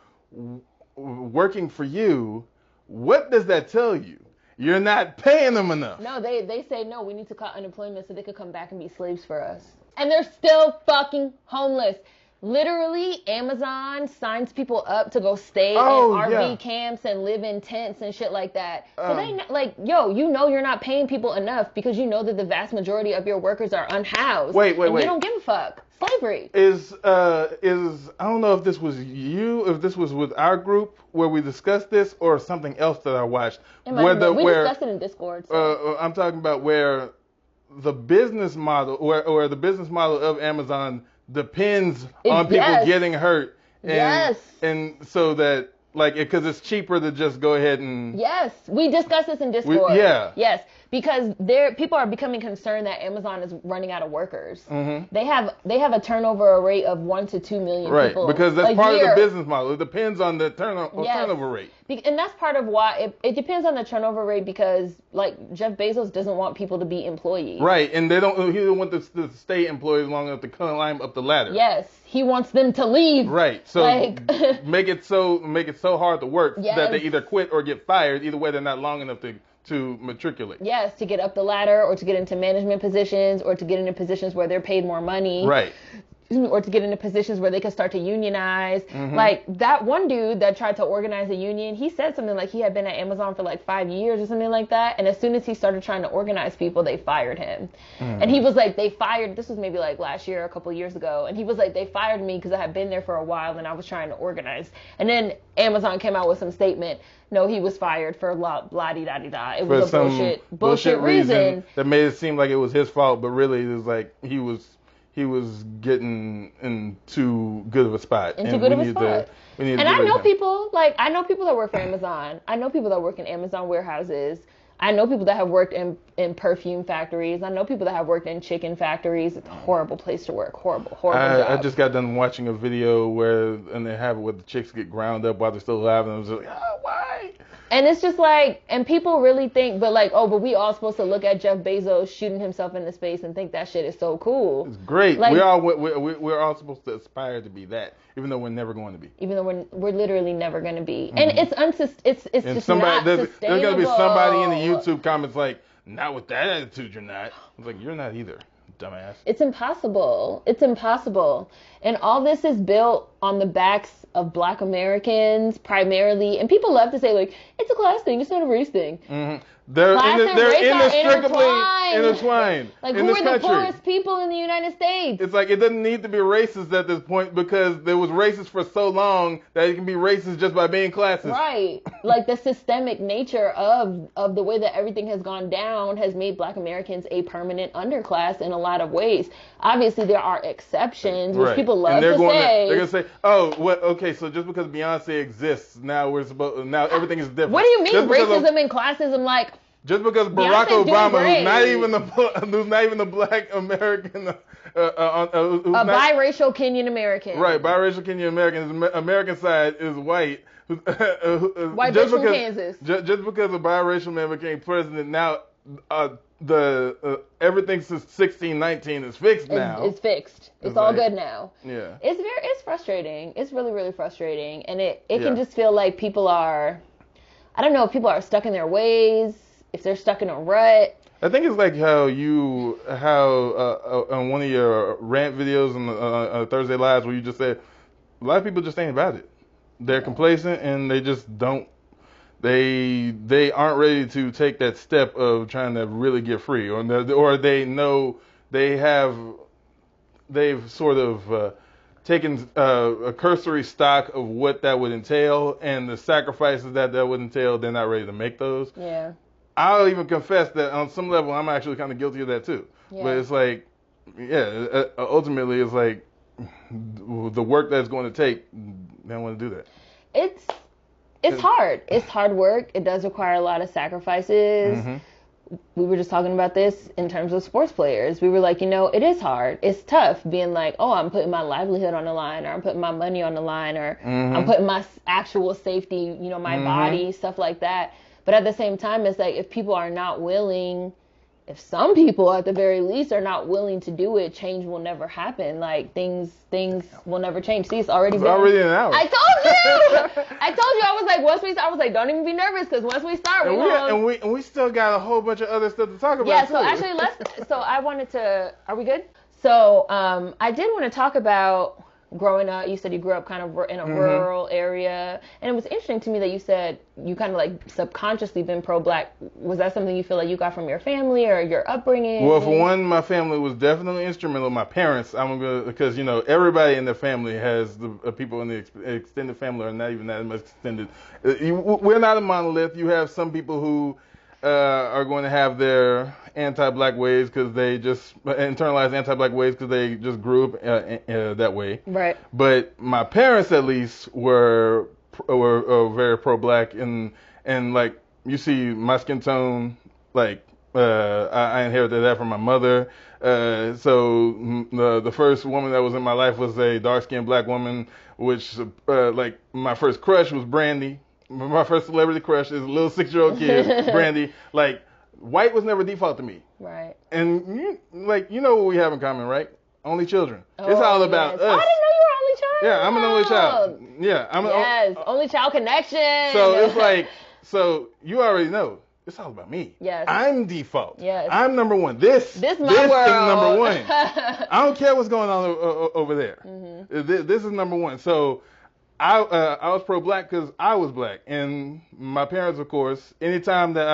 working for you. What does that tell you? You're not paying them enough. No, they say no. We need to cut unemployment so they could come back and be slaves for us. And they're still fucking homeless. Literally, Amazon signs people up to go stay in RV camps and live in tents and shit like that. So they like, you know you're not paying people enough because you know that the vast majority of your workers are unhoused. Wait. You don't give a fuck. Slavery. I don't know if this was if this was with our group where we discussed this or something else that I watched. We discussed it in Discord. So. I'm talking about where the business model, or the business model of Amazon depends on people getting hurt, and so that because it's cheaper to just go ahead and we discussed this in Discord. Because people are becoming concerned that Amazon is running out of workers. Mm-hmm. They have a turnover rate of 1 to 2 million people, because that's part of the business model. It depends on the turnover rate. And that's part of why it depends on the turnover rate, because Jeff Bezos doesn't want people to be employees. Right, and he don't want to stay employees long enough to climb up the ladder. Yes, he wants them to leave. Right, so make it so hard to work that they either quit or get fired. Either way, they're not long enough to matriculate. Yes, to get up the ladder, or to get into management positions, or to get into positions where they're paid more money. Right. Or to get into positions where they can start to unionize. Mm-hmm. That one dude that tried to organize a union, he said something like he had been at Amazon for 5 years or something like that. And as soon as he started trying to organize people, they fired him. Mm. And he was like, this was maybe last year, a couple years ago. And he was like, they fired me because I had been there for a while and I was trying to organize. And then Amazon came out with some statement. No, he was fired for blah-de-da-de-da. It was a bullshit reason. That made it seem like it was his fault, but really it was he was getting in too good of a spot. And I know people that work for Amazon. I know people that work in Amazon warehouses. I know people that have worked in perfume factories. I know people that have worked in chicken factories. It's a horrible place to work. Horrible job. I just got done watching a video where they have it where the chicks get ground up while they're still alive, and I was like, why? And it's just and people really think, but we all supposed to look at Jeff Bezos shooting himself into space and think that shit is so cool. It's great. We're all supposed to aspire to be that, even though we're never going to be. Even though we're literally never going to be. And it's not sustainable. There's going to be somebody in the YouTube comments not with that attitude, you're not. I was you're not either, dumbass. It's impossible. And all this is built on the backs of Black Americans primarily, and people love to say it's a class thing, it's not a race thing. Mm-hmm. They're inextricably intertwined. Who are the poorest people in the United States? It's it doesn't need to be racist at this point, because there was racist for so long that it can be racist just by being classist. Right. The systemic nature of the way that everything has gone down has made Black Americans a permanent underclass in a lot of ways. Obviously, there are exceptions, which people love to say. They're going to say, okay, so just because Beyonce exists, now everything is different. What do you mean racism and classism? Just because Barack Obama, who's not even a Black American, biracial Kenyan American, right? Biracial Kenyan American. His American side is white. White bitch from Kansas. Just because a biracial man became president, now everything since 1619 is fixed now. It's fixed. It's all good now. Yeah. It's frustrating. It's really, really frustrating, and it can just feel like people are. I don't know if people are stuck in their ways, if they're stuck in a rut. I think it's how on one of your rant videos on Thursday Lives, where you just said a lot of people just ain't about it. They're complacent, and they just don't. They aren't ready to take that step of trying to really get free, or they know they've sort of taken a cursory stock of what that would entail and the sacrifices that would entail. They're not ready to make those. Yeah. I'll even confess that on some level I'm actually kind of guilty of that too. Yeah. But it's ultimately it's the work that's going to take, they don't want to do that. It's hard. It's hard work. It does require a lot of sacrifices. Mm-hmm. We were just talking about this in terms of sports players. We were it is hard. It's tough being I'm putting my livelihood on the line, or I'm putting my money on the line, or I'm putting my actual safety, my body, stuff like that. But at the same time, it's if people are not willing, if some people at the very least are not willing to do it, change will never happen. Things will never change. See, it's already an hour. I told you. I was like, don't even be nervous, because once we start, we still got a whole bunch of other stuff to talk about. Yeah. So actually, are we good? So I did want to talk about growing up. You said you grew up kind of in a rural area, and it was interesting to me that you said you kind of like subconsciously been pro-black. Was that something you feel like you got from your family or your upbringing? Well, for one, my family was definitely instrumental. My parents, because everybody in the family has the people in the extended family are not even that much extended. We're not a monolith. You have some people who are going to have their anti-black ways because they just internalized anti-black ways because they just grew up that way. Right. But my parents, at least, were very pro-black, and like you see my skin tone, like I inherited that from my mother. So the first woman that was in my life was a dark-skinned black woman, which like my first crush was Brandy. My first celebrity crush is a little 6-year-old kid, Brandy. Like, white was never default to me. Right. And, what we have in common, right? Only children. It's all about us. Oh, I didn't know you were only child. Yeah, I'm an only child. Yeah, only child connection. So it's like, so you already know. It's all about me. Yes. I'm default. Yes. I'm number one. This my world. is number one. I don't care what's going on over there. Mm-hmm. This is number one. So I was pro-black because I was black, and my parents, of course, anytime that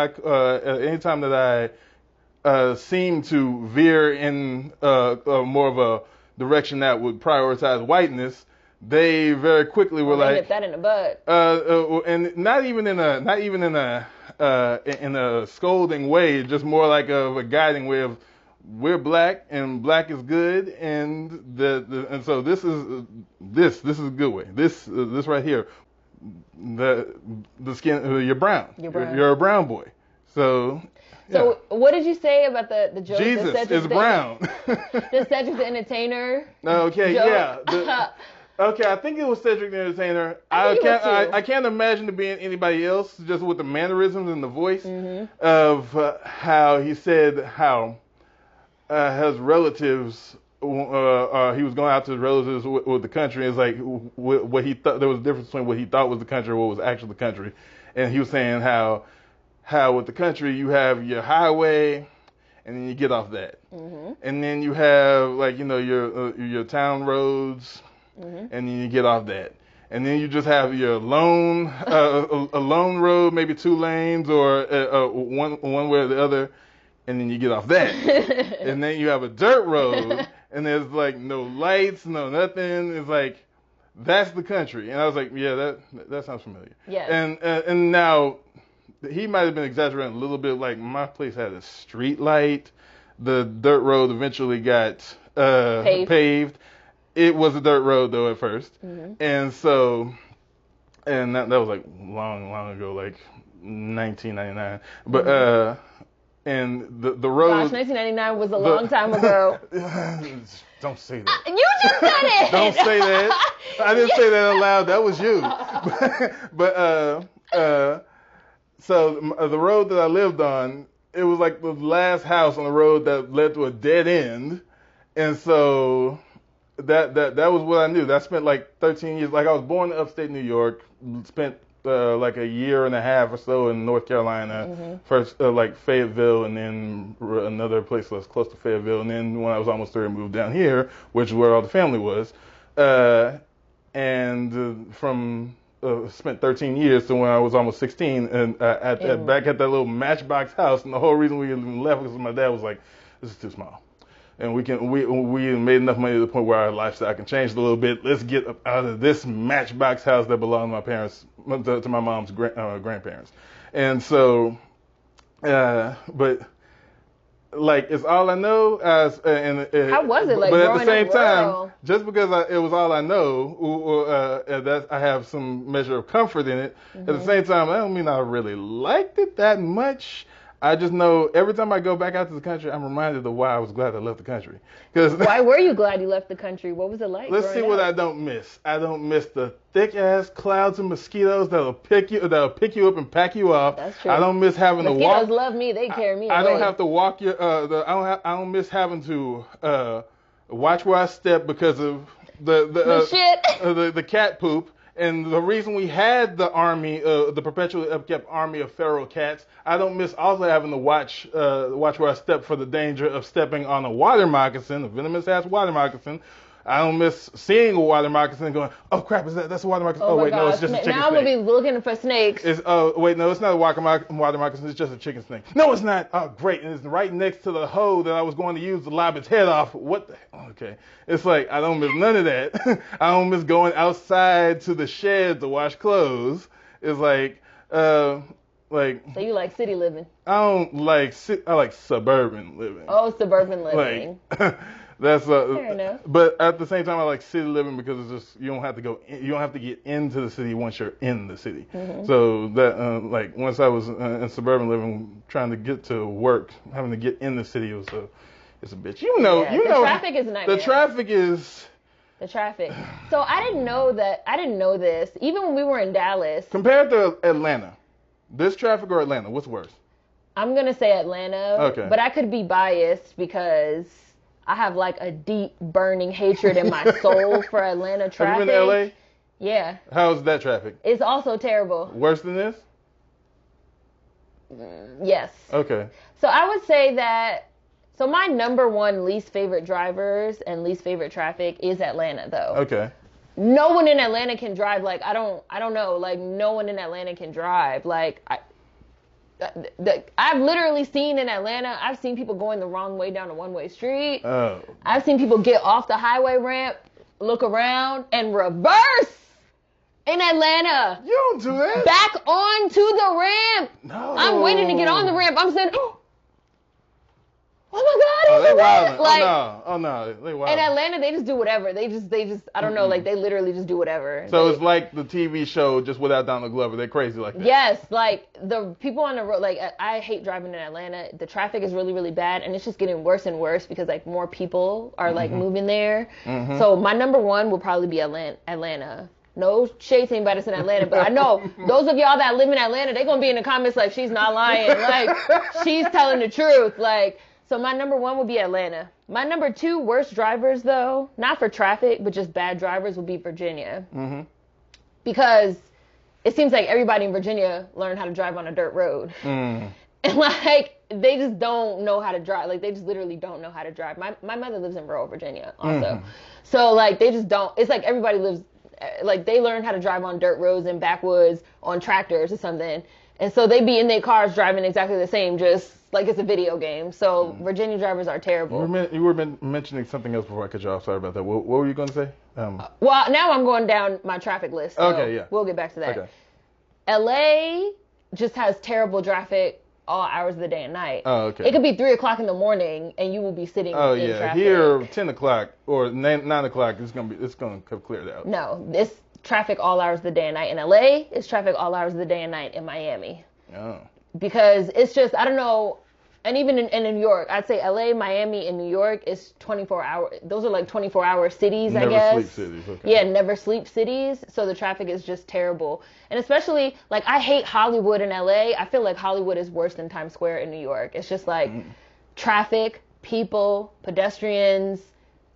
I seemed to veer in more of a direction that would prioritize whiteness, they very quickly were like, nip that in the bud. And not even in a scolding way, just more like a guiding way of, we're black and black is good, and and so this is a good way. This right here, the skin, you're brown. You're a brown boy. So what did you say about the joke? Jesus is brown. The Cedric the Entertainer. Okay, joke? Yeah. Okay, I think it was Cedric the Entertainer. I can't imagine it being anybody else, just with the mannerisms and the voice of how he said how his relatives, he was going out to his relatives with the country. It's like what he thought, there was a difference between what he thought was the country and what was actually the country. And he was saying how with the country you have your highway, and then you get off that, and then you have like your town roads. And then you get off that, and then you just have your lone a lone road, maybe 2 lanes or one way or the other, and then you get off that, and then you have a dirt road, and there's like no lights, no nothing. It's like that's the country, and I was like, yeah, that sounds familiar. Yeah. And now he might have been exaggerating a little bit. Like my place had a street light, the dirt road eventually got paved. It was a dirt road though at first, and so, and that was like long ago, like 1999. But and the road. Gosh, 1999 was a long time ago. Don't say that. You just said it. Don't say that. I didn't say that out loud. That was you. So the road that I lived on, it was like the last house on the road that led to a dead end, and so. That was what I knew. I spent like 13 years. Like I was born in upstate New York. Spent like a year and a half or so in North Carolina. First like Fayetteville, and then another place that's close to Fayetteville. And then when I was almost 30, I moved down here, which is where all the family was. From spent 13 years to when I was almost 16, and back at that little matchbox house. And the whole reason we left was my dad was like, "This is too small." And we made enough money to the point where our lifestyle can change a little bit. Let's get out of this matchbox house that belonged to my parents, to my mom's grandparents. And so, but like it's all I know. How was it like? But at the same rural? time, just because it was all I know, that I have some measure of comfort in it. At the same time, I don't mean I really liked it that much. I just know every time I go back out to the country, I'm reminded of why I was glad I left the country. Why were you glad you left the country? What was it like? Let's see what I don't miss. I don't miss the thick ass clouds of mosquitoes that'll pick you up and pack you off. That's true. I don't miss having to walk. Mosquitoes love me. They carry me away. I don't have to walk I don't miss having to watch where I step because of the shit. The cat poop. And the reason we had the army, the perpetually upkept army of feral cats, I don't miss also having to watch where I step for the danger of stepping on a water moccasin, a venomous ass water moccasin. I don't miss seeing a water moccasin and going, oh crap, that's a water moccasin. Oh wait, no, it's just a chicken snake. Now I'm gonna be looking for snakes. Wait, no, it's not a water moccasin. It's just a chicken snake. No, it's not. Oh great, and it's right next to the hoe that I was going to use to lob its head off. What the hell? Okay, it's like I don't miss none of that. I don't miss going outside to the shed to wash clothes. It's like. So you like city living? I like suburban living. Oh, suburban living. That's fair enough. But at the same time, I like city living because it's just you don't have to get into the city once you're in the city. Mm-hmm. So that once I was in suburban living, trying to get to work, having to get in the city it's a bitch. The traffic is a nightmare. The traffic is. The traffic. So I didn't know this. Even when we were in Dallas. Compared to Atlanta, this traffic or Atlanta, what's worse? I'm gonna say Atlanta. Okay. But I could be biased because I have like a deep burning hatred in my soul for Atlanta traffic. Have you been to LA? Yeah. How's that traffic? It's also terrible. Worse than this? Yes. Okay. So I would say that, so my number one least favorite drivers and least favorite traffic is Atlanta though. Okay. No one in Atlanta can drive. Like, I don't know. Like, no one in Atlanta can drive. Like, I've literally seen in Atlanta, I've seen people going the wrong way down a one-way street. Oh. I've seen people get off the highway ramp, look around, and reverse in Atlanta. You don't do that. Back onto the ramp. No. I'm waiting to get on the ramp. I'm saying, oh my God, they wild. Like, oh no, they wild. In Atlanta, they just do whatever. They just, I don't know, like they literally just do whatever. So it's like the TV show just without Donald Glover. They're crazy like that. Yes, like the people on the road, like I hate driving in Atlanta. The traffic is really, really bad, and it's just getting worse and worse because like more people are like moving there. Mm-hmm. So my number one will probably be Atlanta. No shade to anybody that's in Atlanta, but I know those of y'all that live in Atlanta, they're gonna be in the comments like she's not lying, like she's telling the truth, like. So my number one would be Atlanta. My number two worst drivers, though, not for traffic, but just bad drivers, would be Virginia. Mm-hmm. Because it seems like everybody in Virginia learned how to drive on a dirt road. Mm. And, like, they just don't know how to drive. Like, they just literally don't know how to drive. My mother lives in rural Virginia also. Mm. So, like, they just don't. It's like everybody lives, like, they learn how to drive on dirt roads and backwoods on tractors or something. And so they be in their cars driving exactly the same, just like it's a video game. So Virginia drivers are terrible. You were mentioning something else before I cut you off. Sorry about that. What were you going to say? Well, now I'm going down my traffic list. So okay, yeah. We'll get back to that. Okay. LA just has terrible traffic all hours of the day and night. Oh, okay. It could be 3 o'clock in the morning and you will be sitting in traffic. Here 10 o'clock or 9 o'clock it's going to have cleared out. No, it's traffic all hours of the day and night in LA. It's traffic all hours of the day and night in Miami. Oh. Because it's just, I don't know, and even in New York, I'd say LA, Miami, and New York is 24 hour. Those are like 24-hour cities, I guess. Never sleep cities. Okay. Yeah, never sleep cities. So the traffic is just terrible. And especially, like, I hate Hollywood in LA. I feel like Hollywood is worse than Times Square in New York. It's just like traffic, people, pedestrians,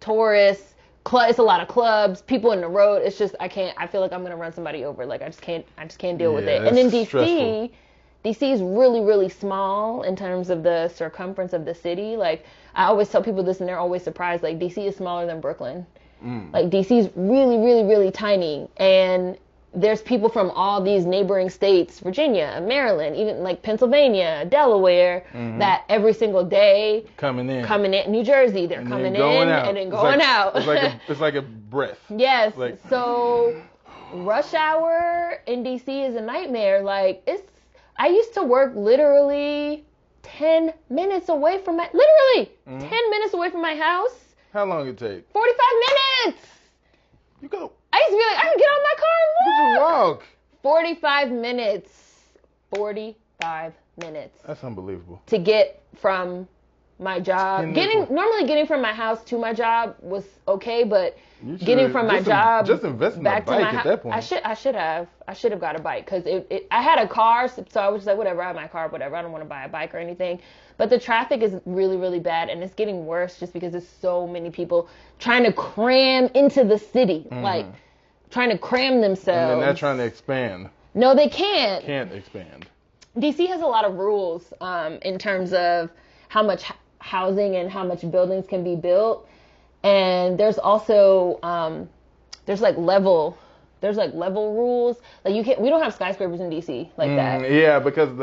tourists. It's a lot of clubs, people in the road. It's just, I feel like I'm going to run somebody over. Like, I just can't deal with it. And then DC is really, really small in terms of the circumference of the city. Like, I always tell people this and they're always surprised. Like, DC is smaller than Brooklyn. Like, DC is really, really, really tiny. And there's people from all these neighboring states, Virginia, Maryland, even like Pennsylvania, Delaware, that every single day coming in, New Jersey, they're coming in and then going out. It's like a breath. Yes. Like, so rush hour in DC is a nightmare. Like, I used to work literally 10 minutes away from 10 minutes away from my house. How long it take? 45 minutes. You go. I used to be like, I can get on my car and walk. You can walk. 45 minutes. 45 minutes. That's unbelievable. To get from my job. Normally getting from my house to my job was okay, but getting from my job just invest in back to my house at that point. I should have got a bike because I had a car, so I was just like, whatever, I have my car, whatever. I don't want to buy a bike or anything. But the traffic is really, really bad, and it's getting worse just because there's so many people trying to cram into the city. Like, trying to cram themselves. And then they're trying to expand. No, they can't. Can't expand. DC has a lot of rules in terms of how much housing and how much buildings can be built. And there's also there's level rules. Like we don't have skyscrapers in DC like that. Yeah, because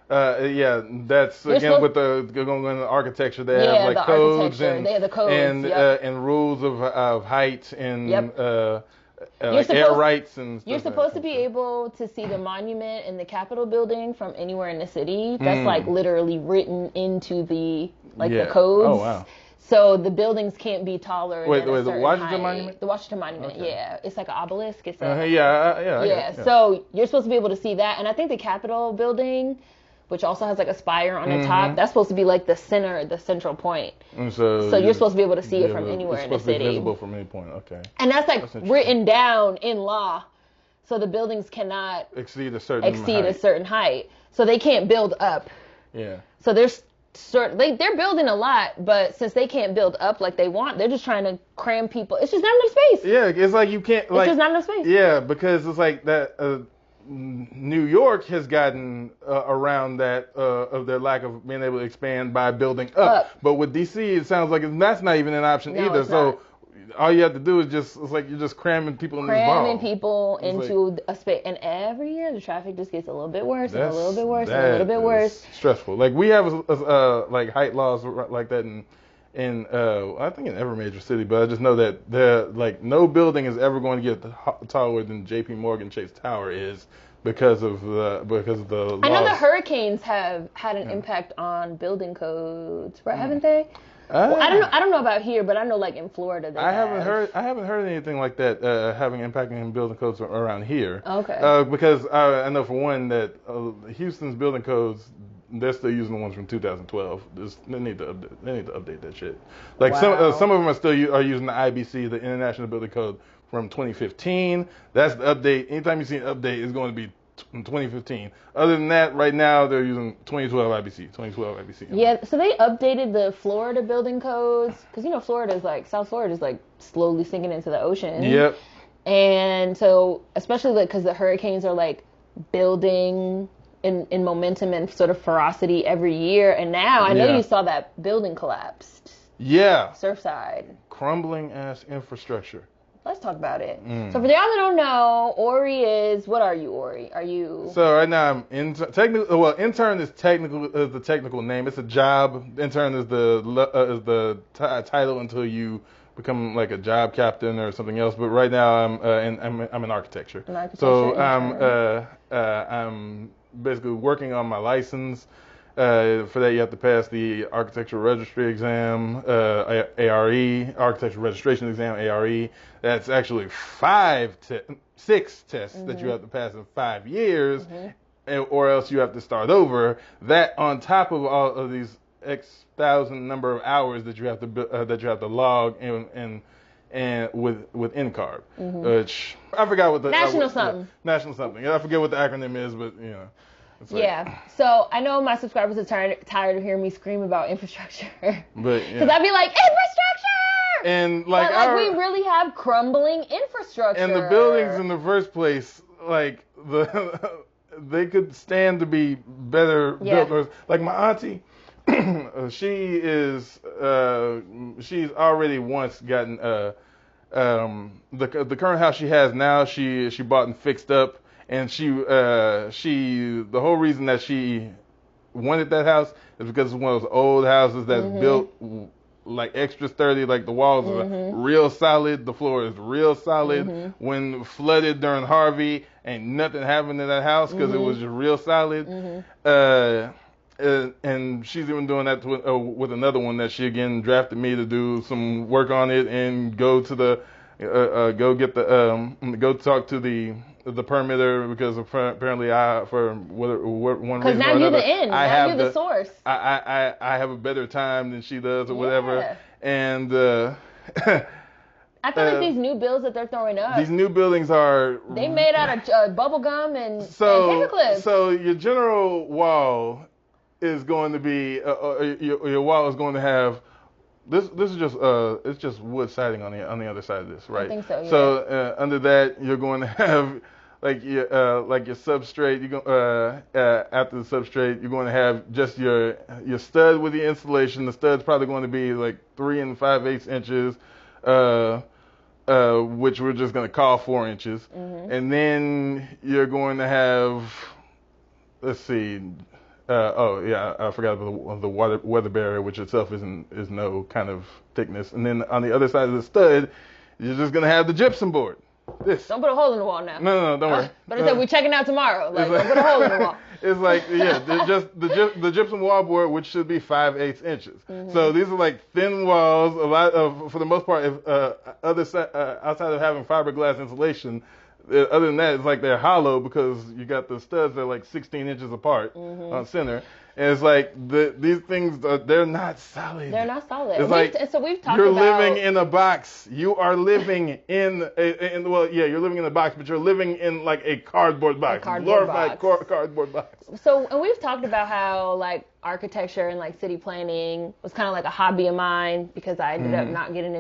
that's again with the going into architecture. They have like codes and they have the codes and rules of height and like air rights and stuff. You're supposed to be able to see the monument in the Capitol building from anywhere in the city. That's like literally written into the codes. Oh wow. So the buildings can't be taller than a certain the Washington height. Monument? The Washington Monument, okay. Yeah. It's like an obelisk. It's So you're supposed to be able to see that. And I think the Capitol building, which also has like a spire on the top, that's supposed to be like the central point. And so you're supposed to be able to see it from anywhere in the city. It's supposed to be visible from any point, okay. And that's like written down in law. So the buildings cannot exceed a certain height. So they can't build up. Yeah. So they're building a lot, but since they can't build up like they want, they're just trying to cram people. It's just not enough space. Yeah, it's like you can't. It's just not enough space. Yeah, because it's like that. New York has gotten around that of their lack of being able to expand by building up. But with DC, it sounds like that's not even an option either. So all you have to do is it's like you're just cramming people in this ball. Cramming people into a space. And every year the traffic just gets a little bit worse and a little bit worse and a little bit worse. Stressful. Like we have like height laws like that in I think in every major city, but I just know that like no building is ever going to get taller than J.P. Morgan Chase Tower is because of the laws. I know the hurricanes have had an impact on building codes, right? Haven't they? Well, I don't know about here, but I know like in Florida they haven't heard anything like that having impact on building codes around here. Okay. Because I know for one that Houston's building codes, they're still using the ones from 2012. They need to update that shit. Like some of them are still using the IBC, the International Building Code from 2015. That's the update. Anytime you see an update, it's going to be in 2015. Other than that, right now they're using 2012 IBC. Yeah, so they updated the Florida building codes because South Florida is like slowly sinking into the ocean. Yep. And so especially because the hurricanes are like building in momentum and sort of ferocity every year. And now I know you saw that building collapsed. Yeah. Surfside. Crumbling ass infrastructure. Let's talk about it. So for the y'all that don't know, Ori is, what are you, Ori? Are you? So right now I'm intern is the technical name. It's a job. Intern is the title until you become like a job captain or something else. But right now I'm in architecture. So I'm basically working on my license. For that, you have to pass the architectural registry exam, ARE, architectural registration exam, ARE. That's actually 6 tests that you have to pass in 5 years, or else you have to start over. That on top of all of these X thousand number of hours that you have to log and with NCARB, which I forgot what the national something. I forget what the acronym is, but you know. So I know my subscribers are tired of hearing me scream about infrastructure. But because I'd be like, infrastructure! And we really have crumbling infrastructure. And the buildings in the first place, like they could stand to be better built. Like my auntie, she's already once gotten the current house she has now. She bought and fixed up. And the whole reason that she wanted that house is because it's one of those old houses that's built like extra sturdy, like the walls are real solid, the floor is real solid. When flooded during Harvey, ain't nothing happened to that house because it was just real solid. And she's even doing that with another one that she again drafted me to do some work on it and go to the go talk to the permitter because apparently for one reason or another, now you're the end. Now you're the source. I have a better time than she does or whatever. And I feel like these new bills that they're throwing up. These new buildings they made out of bubble gum and paper clips. So your general wall is going to be your wall is going to have this is just it's just wood siding on the other side of this, right? I think so. Yeah. So under that you're going to have like your substrate. You go after the substrate, you're going to have just your stud with the insulation. The stud's probably going to be like 3 5/8 inches, which we're just going to call 4 inches, and then you're going to have, let's see. I forgot about the weather barrier, which itself is no kind of thickness. And then on the other side of the stud, you're just gonna have the gypsum board. This. Don't put a hole in the wall now. No, don't worry. But I said we're checking out tomorrow. Like, don't put a hole in the wall. It's like just the gypsum wall board, which should be 5/8 inches. So these are like thin walls. A lot of, for the most part, if outside of having fiberglass insulation. Other than that, it's like they're hollow because you got the studs that are like 16 inches apart on center. And it's like these things, they're not solid. They're not solid. It's like so we've talked you're about... living in a box. You are living you're living in a box, but you're living in like a cardboard box. Glorified cardboard box. So, and we've talked about how like architecture and like city planning was kind of like a hobby of mine because I ended up not getting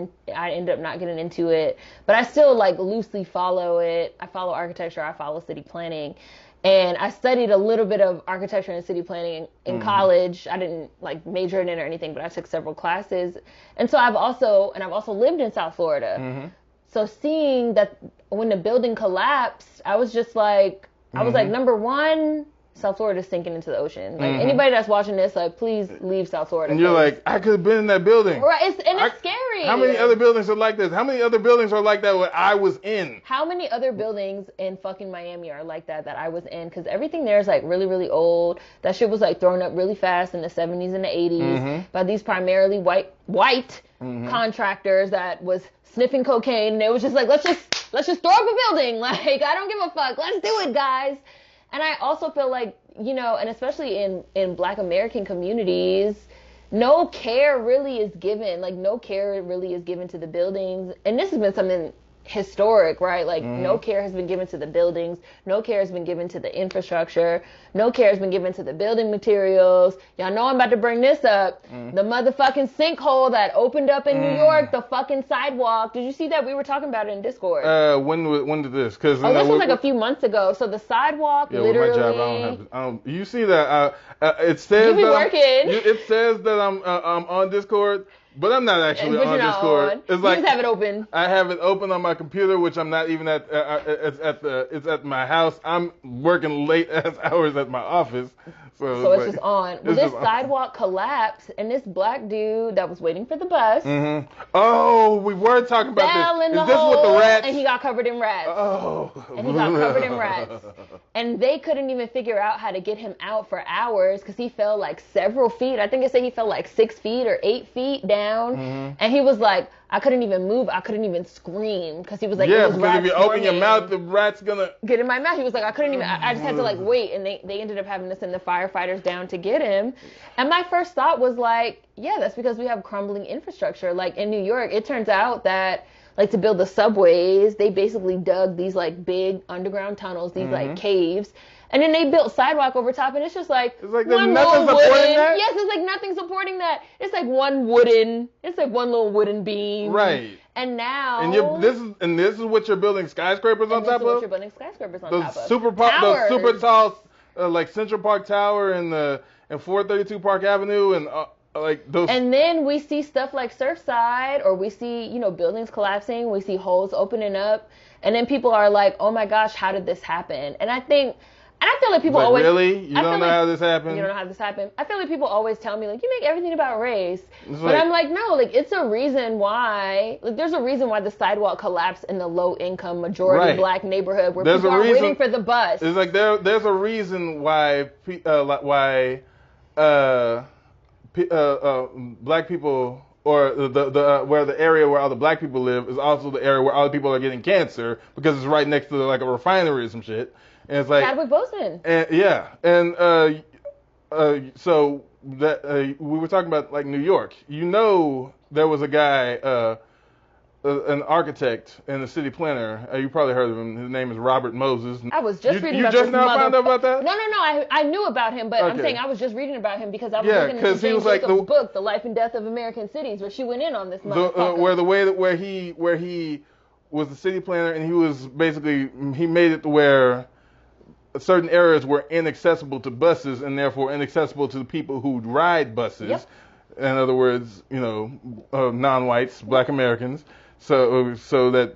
into it, but I still like loosely follow it. I follow architecture, I follow city planning. And I studied a little bit of architecture and city planning in college. I didn't like major in it or anything, but I took several classes. And so I've also lived in South Florida. So seeing that when the building collapsed, I was just like, number one, South Florida's sinking into the ocean. Like anybody that's watching this, like please leave South Florida. And you're like, I could have been in that building. Right, it's scary. How many other buildings are like this? How many other buildings are like that where I was in? How many other buildings in fucking Miami are like that I was in? Because everything there is like really, really old. That shit was like thrown up really fast in the 70s and the 80s by these primarily white contractors that was sniffing cocaine. And it was just like, let's just throw up a building. Like, I don't give a fuck. Let's do it, guys. And I also feel like, and especially in Black American communities, no care really is given. Like, no care really is given to the buildings. And this has been something historic, right? Like, no care has been given to the buildings. No care has been given to the infrastructure. No care has been given to the building materials. Y'all know I'm about to bring this up. The motherfucking sinkhole that opened up in New York, the fucking sidewalk. Did you see that? We were talking about it in Discord. When did this? Cause, this was like a few months ago. So the sidewalk literally... with my job, I don't have... you see that? It says you be working. It says that I'm on Discord. But I'm not actually on Discord. On. It's like, you just have it open. I have it open on my computer, which I'm not even at. It's at my house. I'm working late ass hours at my office. So it's just on. Well, this sidewalk collapsed, and this black dude that was waiting for the bus. Oh, we were talking about fell this. In the Is this hole, with the rats? And he got covered in rats. Oh. And he got covered in rats. And they couldn't even figure out how to get him out for hours because he fell like several feet. I think it said he fell like 6 feet or 8 feet down. And he was like, I couldn't even move. I couldn't even scream because he was like, yeah, because if you open your mouth, the rat's gonna get in my mouth. He was like, I couldn't even. I just had to like wait, and they ended up having to send the firefighters down to get him. And my first thought was like, yeah, that's because we have crumbling infrastructure. Like in New York, it turns out that like to build the subways, they basically dug these like big underground tunnels, these like caves. And then they built sidewalk over top, and it's just like one little wooden. Yes, it's like nothing supporting that. It's like one little wooden beam. Right. And now. And this is what you're building skyscrapers on top of. This is what you're building skyscrapers on top of. The super tall, like Central Park Tower and 432 Park Avenue and like those. And then we see stuff like Surfside, or we see buildings collapsing. We see holes opening up, and then people are like, "Oh my gosh, how did this happen?" And I feel like people always... Really? You don't know how this happened? You don't know how this happened? I feel like people always tell me, like, you make everything about race. But I'm like, no, like, it's a reason why... Like, there's a reason why the sidewalk collapsed in the low-income, majority black neighborhood where people are waiting for the bus. It's like, there's a reason why black people... Or where the area where all the black people live is also the area where all the people are getting cancer because it's right next to like a refinery or some shit. And it's like Chadwick Boseman. So that we were talking about like New York. There was a guy an architect and a city planner. You probably heard of him. His name is Robert Moses. I was just reading about this. You just now found out about that? No. I knew about him, but I'm saying I was just reading about him because I was looking at Jane Jacobs' book, The Life and Death of American Cities, where she went in on this motherfucker. Where he was the city planner, and he was basically, he made it to where certain areas were inaccessible to buses and therefore inaccessible to the people who ride buses. Yep. In other words, non-whites, Black Americans. So that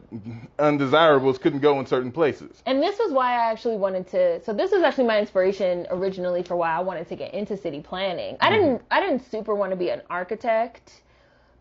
undesirables couldn't go in certain places. And this was why I actually wanted to. So this was actually my inspiration originally for why I wanted to get into city planning. I didn't super want to be an architect,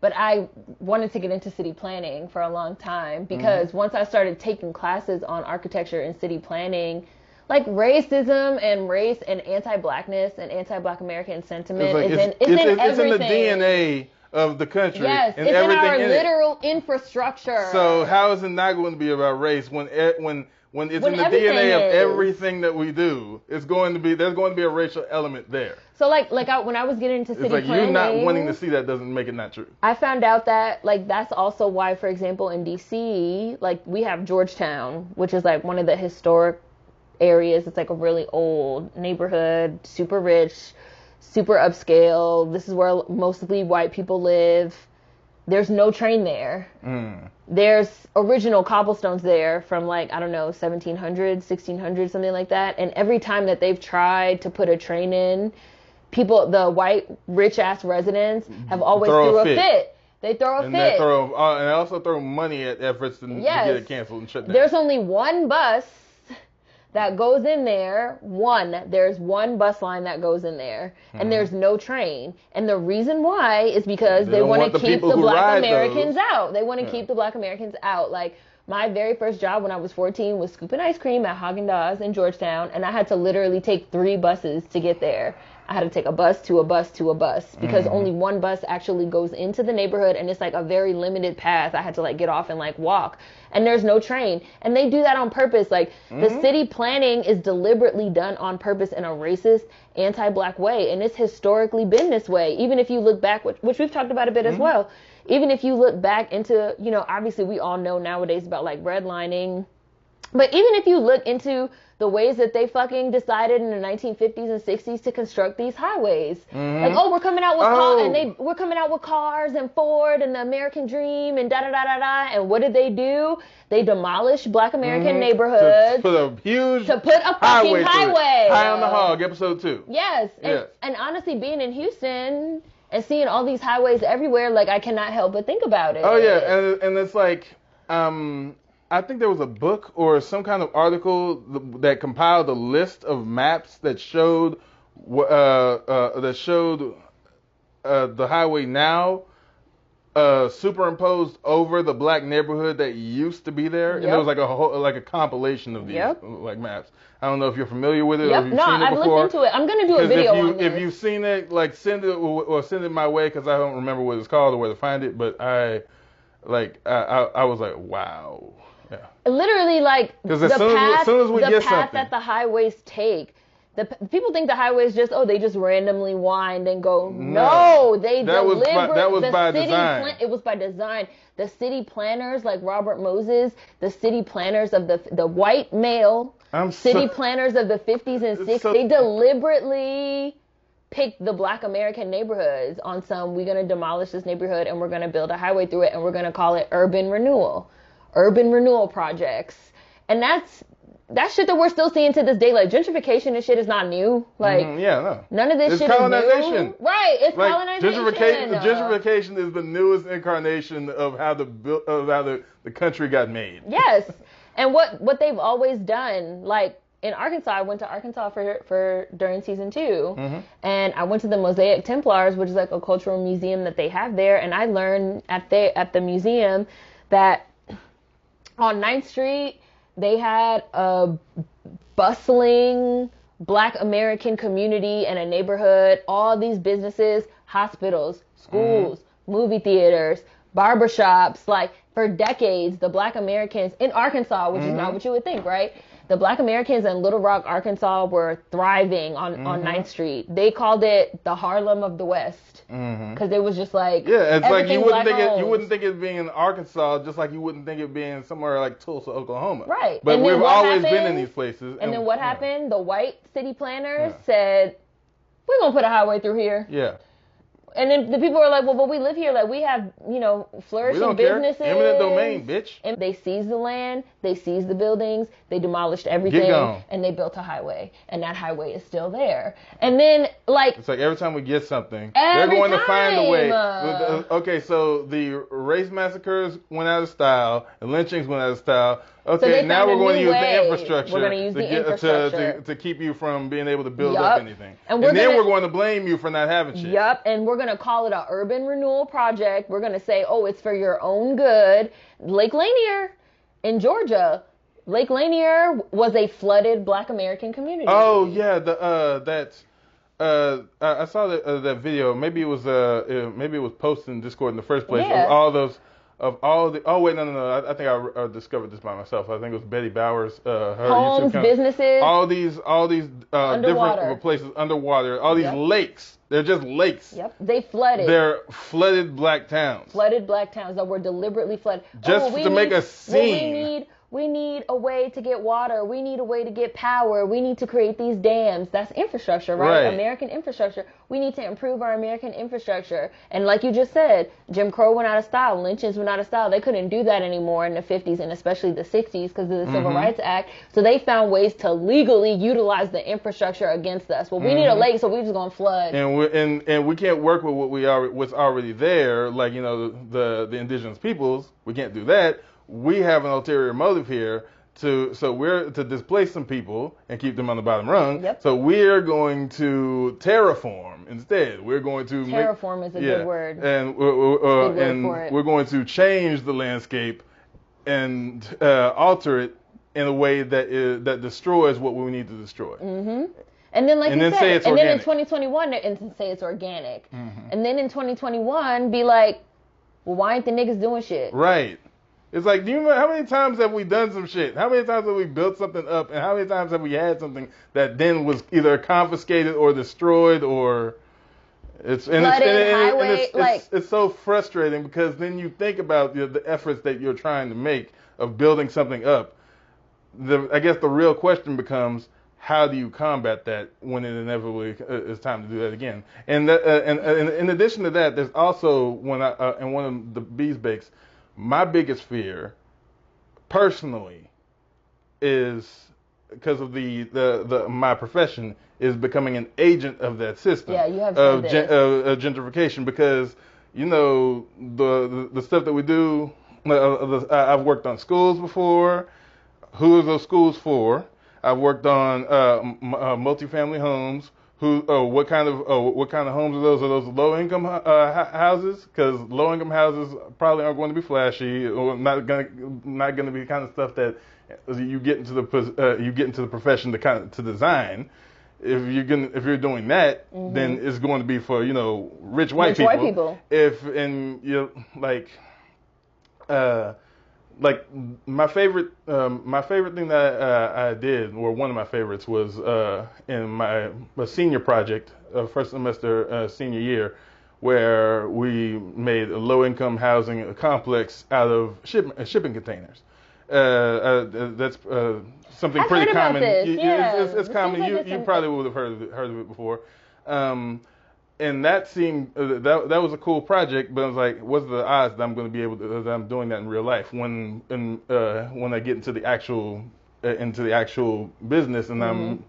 but I wanted to get into city planning for a long time because once I started taking classes on architecture and city planning, like racism and race and anti-blackness and anti-Black American sentiment is in everything. It's in the DNA of the country. Yes, and it's everything in our in literal infrastructure. So how is it not going to be about race when it's in the DNA of everything that we do? There's going to be a racial element there. So when I was getting into city planning, you not wanting to see that doesn't make it not true. I found out that that's also why, for example, in DC, we have Georgetown, which is one of the historic areas. It's a really old neighborhood, super rich, super upscale. This is where mostly white people live. There's no train there. There's original cobblestones there from 1700s, 1600s, something like that. And every time that they've tried to put a train in, the white rich ass residents have always threw a fit. They throw a fit. They also throw money at efforts to get it canceled and shut down. There's only one bus that goes in there. There's one bus line that goes in there, and there's no train. And the reason why is because they want to keep the Black Americans out. They want to keep the Black Americans out. My very first job when I was 14 was scooping ice cream at Haagen-Dazs in Georgetown, and I had to literally take 3 buses to get there. I had to take a bus to a bus to a bus because only one bus actually goes into the neighborhood, and it's a very limited path. I had to get off and walk, and there's no train. And they do that on purpose. The city planning is deliberately done on purpose in a racist, anti-Black way, and it's historically been this way. Even if you look back, which we've talked about a bit as well, even if you look back into, obviously we all know nowadays about redlining, but even if you look into the ways that they fucking decided in the 1950s and 60s to construct these highways. We're coming out with we're coming out with cars and Ford and the American dream and da-da-da-da-da. And what did they do? They demolished Black American neighborhoods. To put a fucking highway. High on the Hog, episode 2. Yes. And honestly, being in Houston and seeing all these highways everywhere, I cannot help but think about it. Oh, yeah. And it's I think there was a book or some kind of article that compiled a list of maps that showed the highway now superimposed over the Black neighborhood that used to be there, and there was a compilation of these maps. I don't know if you're familiar with it or if you've seen it before. I've listened to it. I'm gonna do a video on this. If you've seen it, send it my way because I don't remember what it's called or where to find it. But I was like, wow. Yeah. Literally, the path that the highways take. People think the highways they just randomly wind and go. No, they deliberately. That was by design. It was by design. The city planners, like Robert Moses, the city planners of the white male city planners of the 50s and 60s, they deliberately picked the Black American neighborhoods on we're going to demolish this neighborhood and we're going to build a highway through it and we're going to call it urban renewal projects. And that's shit that we're still seeing to this day. Gentrification and shit is not new. None of this shit is new. Right, it's colonization. Gentrification is the newest incarnation of how the country got made. Yes. And what they've always done, in Arkansas, I went to Arkansas for during season 2, and I went to the Mosaic Templars, which is a cultural museum that they have there, and I learned at the museum that on 9th Street, they had a bustling Black American community and a neighborhood, all these businesses, hospitals, schools, movie theaters, barbershops. Like, for decades, the Black Americans in Arkansas, which is not what you would think, right? The Black Americans in Little Rock, Arkansas were thriving on 9th Street. They called it the Harlem of the West. Because it was just like, it's like you wouldn't think it being in Arkansas, just like you wouldn't think it being somewhere like Tulsa, Oklahoma. Right. But we've always been in these places. And then what happened? The white city planners said, we're going to put a highway through here. Yeah. And then the people are like, well, but we live here. Like, we have, flourishing businesses. Care. Eminent domain, bitch. And they seized the land. They seized the buildings. They demolished everything. And they built a highway. And that highway is still there. And then, like... It's like every time we get something, they're going to find a way. Okay, so the race massacres went out of style. The lynchings went out of style. Okay, so now we're going to use the infrastructure. We're going to use the infrastructure to keep you from being able to build up anything. And then we're going to blame you for not having shit. Yep, and we're going to call it an urban renewal project. We're going to say, oh, it's for your own good. Lake Lanier in Georgia. Lake Lanier was a flooded Black American community. Oh yeah, I saw that video. Maybe it was posted in Discord in the first place. Yeah. I think I discovered this by myself. I think it was Betty Bowers. Her homes, businesses, all these different places underwater. All these lakes. They're just lakes. Yep, they flooded. They're flooded Black towns. Flooded Black towns that were deliberately flooded. Just to make a scene. We need a way to get water. We need a way to get power. We need to create these dams. That's infrastructure, right? American infrastructure. We need to improve our American infrastructure. And like you just said, Jim Crow went out of style. Lynchings went out of style. They couldn't do that anymore in the 50s and especially the 60s because of the Civil Rights Act. So they found ways to legally utilize the infrastructure against us. Well, we need a lake, so we're just going to flood. And we can't work with what's already there, like, the indigenous peoples. We can't do that. We have an ulterior motive here we're to displace some people and keep them on the bottom rung. Yep. So we're going to terraform instead. We're going to terraform is a good word. And we're going to change the landscape and alter it in a way that destroys what we need to destroy. Mm-hmm. And then, then in 2021, and say it's organic. Mm-hmm. And then in 2021, be like, well, why ain't the niggas doing shit? Right. It's like, do you remember how many times have we done some shit? How many times have we built something up? And how many times have we had something that then was either confiscated or destroyed or it's so frustrating because then you think about the efforts that you're trying to make of building something up. I guess the real question becomes, how do you combat that when it inevitably is time to do that again? And in addition to that, there's also in one of the Bees Bakes, my biggest fear, personally, is because of my profession is becoming an agent of that system. Yeah, you have of gentrification because the stuff that we do. I've worked on schools before. Who are those schools for? I've worked on multifamily homes. What kind of homes are those? Are those low-income houses? Because low-income houses probably aren't going to be flashy, or not going to be the kind of stuff that you get into the profession to design. If you're doing that, then it's going to be for rich white people. Like my favorite thing that I did, or one of my favorites, was in my senior project, first semester senior year, where we made a low-income housing complex out of shipping containers. That's something I've pretty heard common. About this. It's common. You probably would have heard of it before. And that seemed that was a cool project, but I was like, what's the odds that I'm going to be able to that I'm doing that in real life when I get into the actual business and I'm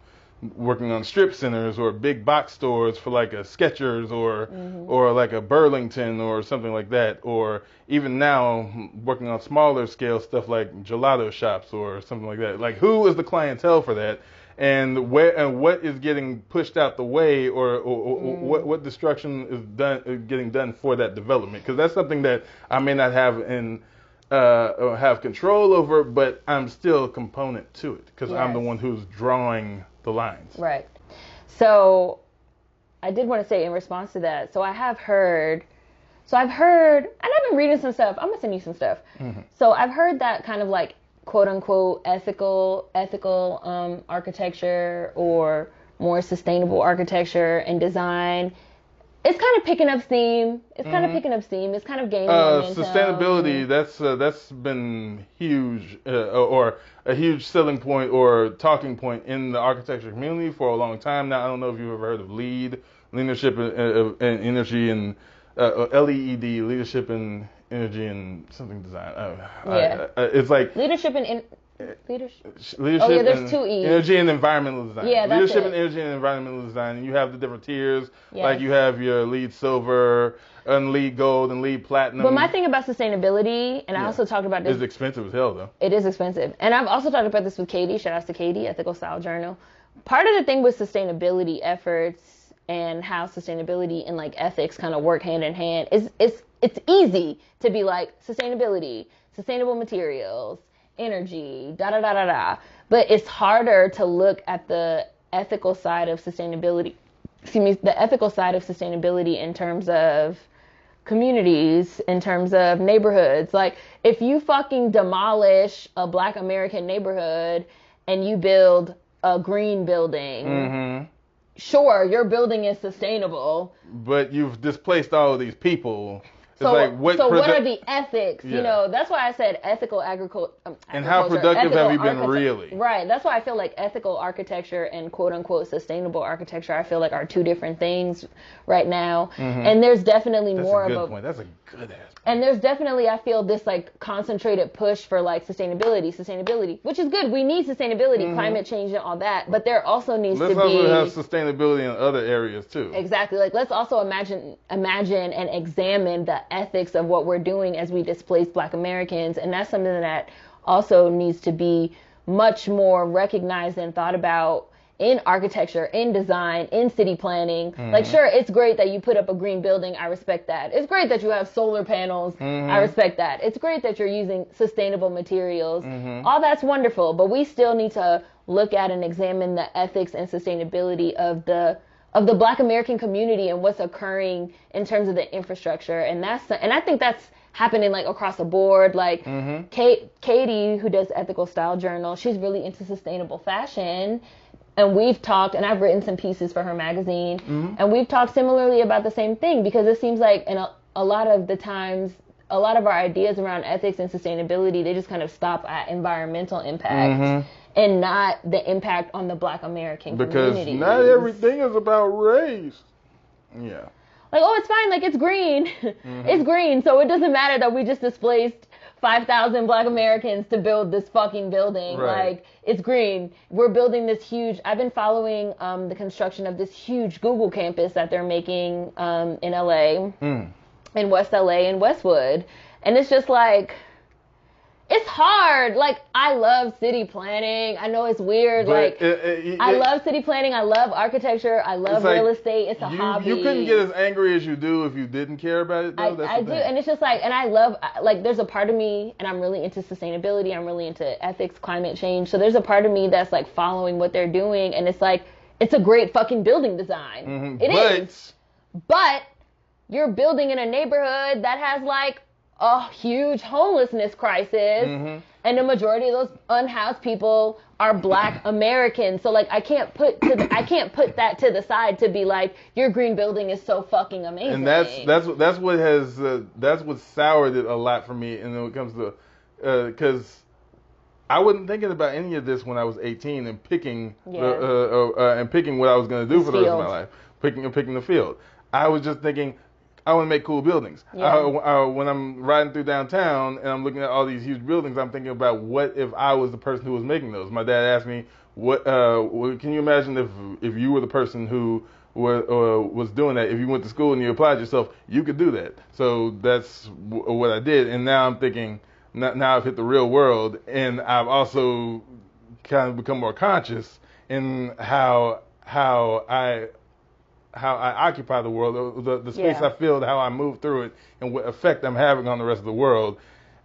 working on strip centers or big box stores for like a Skechers or like a Burlington or something like that, or even now working on smaller scale stuff like gelato shops or something like that. Like, who is the clientele for that? And what is getting pushed out the way, or what destruction is getting done for that development? Because that's something that I may not have have control over, but I'm still a component to it because I'm the one who's drawing the lines. Right. So I did want to say in response to that. So I have heard. So I've heard, and I've been reading some stuff. I'm gonna send you some stuff. So I've heard that kind of like quote unquote ethical architecture or more sustainable architecture and design. It's kind of picking up steam. It's kind of gaining momentum. Sustainability, that's been huge, or a huge selling point or talking point in the architecture community for a long time now. I don't know if you've ever heard of leadership in energy and LEED, leadership in energy and something design. It's like leadership in leadership. Leadership. Oh yeah, there's two E's. Energy and environmental design. Yeah, that's leadership it. and energy and environmental design. And you have the different tiers. Yes. Like you have your LEED silver and LEED gold and LEED platinum. But my thing about sustainability, and I also talked about this. It's expensive as hell though. It is expensive. And I've also talked about this with Katie. Shout out to Katie, Ethical Style Journal. Part of the thing with sustainability efforts and how sustainability and like ethics kind of work hand in hand is it's easy to be like sustainability, sustainable materials, energy, da. But it's harder to look at the ethical side of sustainability. The ethical side of sustainability in terms of communities, in terms of neighborhoods. Like if you fucking demolish a Black American neighborhood and you build a green building, sure, your building is sustainable. But you've displaced all of these people. So, what are the ethics? Yeah. You know, that's why I said ethical agriculture. And how productive have you been really? Right. That's why I feel like ethical architecture and quote unquote sustainable architecture, I feel like are two different things right now. And there's definitely more of a point. That's a good aspect. And there's definitely, I feel, this like concentrated push for like sustainability, which is good. We need sustainability, climate change and all that. But there also needs to be. Let's also have sustainability in other areas too. Exactly. Like let's also imagine and examine the ethics of what we're doing as we displace Black Americans. And that's something that also needs to be much more recognized and thought about in architecture, in design, in city planning. Like, sure, it's great that you put up a green building. I respect that. It's great that you have solar panels. I respect that. It's great that you're using sustainable materials. All that's wonderful. But we still need to look at and examine the ethics and sustainability of the Black American community and what's occurring in terms of the infrastructure. And I think that's happening like across the board. Like Katie, who does Ethical Style Journal, she's really into sustainable fashion. And we've talked, and I've written some pieces for her magazine, and we've talked similarly about the same thing, because it seems like in a lot of the times, a lot of our ideas around ethics and sustainability, they just kind of stop at environmental impact and not the impact on the Black American community. Because not everything is about race. Yeah. Like, oh, it's fine, like it's green. It's green, so it doesn't matter that we just displaced 5,000 Black Americans to build this fucking building. Right. Like, it's green. We're building this huge, I've been following the construction of this huge Google campus that they're making in LA, in West LA and Westwood. And it's just like, it's hard. Like, I love city planning. I know it's weird. But I love city planning. I love architecture. I love real estate. It's a hobby. You couldn't get as angry as you do if you didn't care about it, though. I do. And it's just like, and I love, like, there's a part of me, and I'm really into sustainability. I'm really into ethics, climate change. So there's a part of me that's, like, following what they're doing. And it's like, it's a great fucking building design. It is. But you're building in a neighborhood that has, like, a huge homelessness crisis, and the majority of those unhoused people are Black Americans. So like, I can't put that to the side to be like, your green building is so fucking amazing. And that's what soured it a lot for me. And when it comes to because I wasn't thinking about any of this when I was 18 and picking what I was going to do for the rest of my life, picking the field. I was just thinking, I want to make cool buildings. When I'm riding through downtown and I'm looking at all these huge buildings, I'm thinking about what if I was the person who was making those. My dad asked me, "What can you imagine if you were the person who was doing that? If you went to school and you applied yourself, you could do that." So that's what I did. And now I'm thinking, now I've hit the real world, and I've also kind of become more conscious in how I occupy the world, the space I feel, how I move through it, and what effect I'm having on the rest of the world.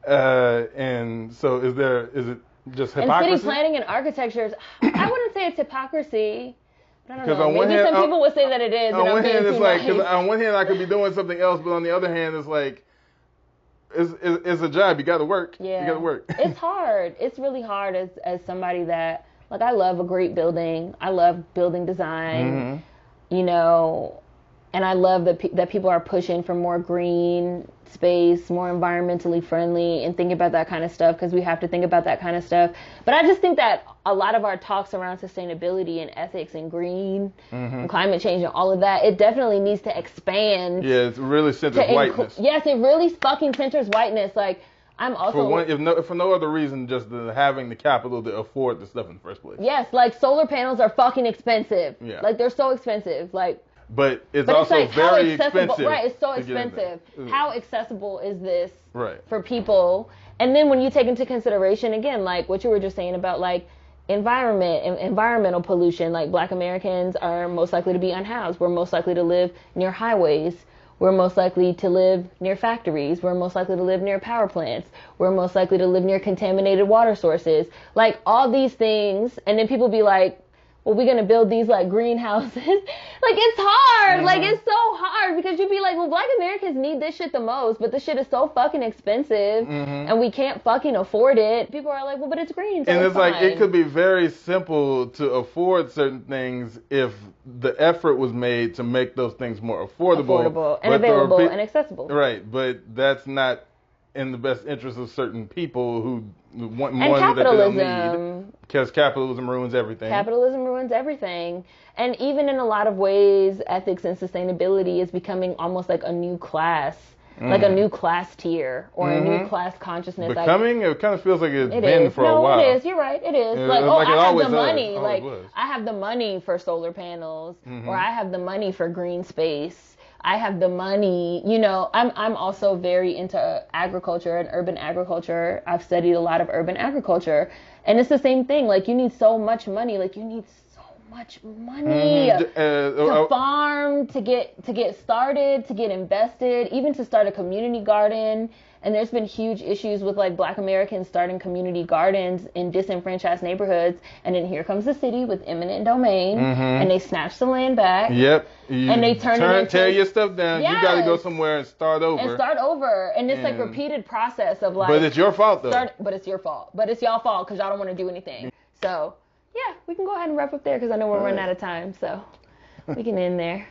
And so is it just hypocrisy? And city planning and architecture, I wouldn't say it's hypocrisy, I don't know. Maybe some people would say that it is. On one hand, it's like, because on one hand I could be doing something else, but on the other hand, it's like, it's a job. You got to work. Yeah. You got to work. It's hard. It's really hard as somebody that, like, I love a great building. I love building design, you know, and I love that people are pushing for more green space, more environmentally friendly, and thinking about that kind of stuff, because we have to think about that kind of stuff. But I just think that a lot of our talks around sustainability and ethics and green and climate change and all of that, it definitely needs to expand. Yeah, it really centers whiteness. Yes, it really fucking centers whiteness. Like, I'm also... For no other reason, just having the capital to afford the stuff in the first place. Yes, like, solar panels are fucking expensive. Yeah. Like, they're so expensive. Like... But it's also like, very expensive. Right, it's so expensive. How accessible is this right. for people? And then when you take into consideration, again, like what you were just saying about, like, environmental pollution, like, Black Americans are most likely to be unhoused. We're most likely to live near highways. We're most likely to live near factories. We're most likely to live near power plants. We're most likely to live near contaminated water sources. Like, all these things. And then people be like, well, we're going to build these, like, greenhouses. Like, it's hard. Like, it's so hard, because you'd be like, well, Black Americans need this shit the most, but this shit is so fucking expensive, and we can't fucking afford it. People are like, well, but it's green, so and it's fine. like, it could be very simple to afford certain things if the effort was made to make those things more affordable. And available and accessible. Right, but that's not in the best interest of certain people who want and money that they don't capitalism. need. Because capitalism ruins everything. Capitalism ruins everything. And even in a lot of ways, ethics and sustainability is becoming almost like a new class. Like a new class tier or a new class consciousness. Becoming? It kind of feels like it's been for a while. No, it is. You're right. It is. Like, I have the money. Like, I have the money for solar panels, or I have the money for green space. I have the money, you know. I'm also very into agriculture and urban agriculture. I've studied a lot of urban agriculture, and it's the same thing. Like, you need so much money. Like, you need so much money to farm, to get started, to get invested, even to start a community garden. And there's been huge issues with, like, Black Americans starting community gardens in disenfranchised neighborhoods. And then here comes the city with eminent domain, and they snatch the land back. Yep. And they tear your stuff down. Yes. You got to go somewhere and start over. And it's like repeated process of, like... But it's your fault, though. But it's your fault. But it's y'all fault because y'all don't want to do anything. So, yeah, we can go ahead and wrap up there because I know we're running out of time. So, we can end there.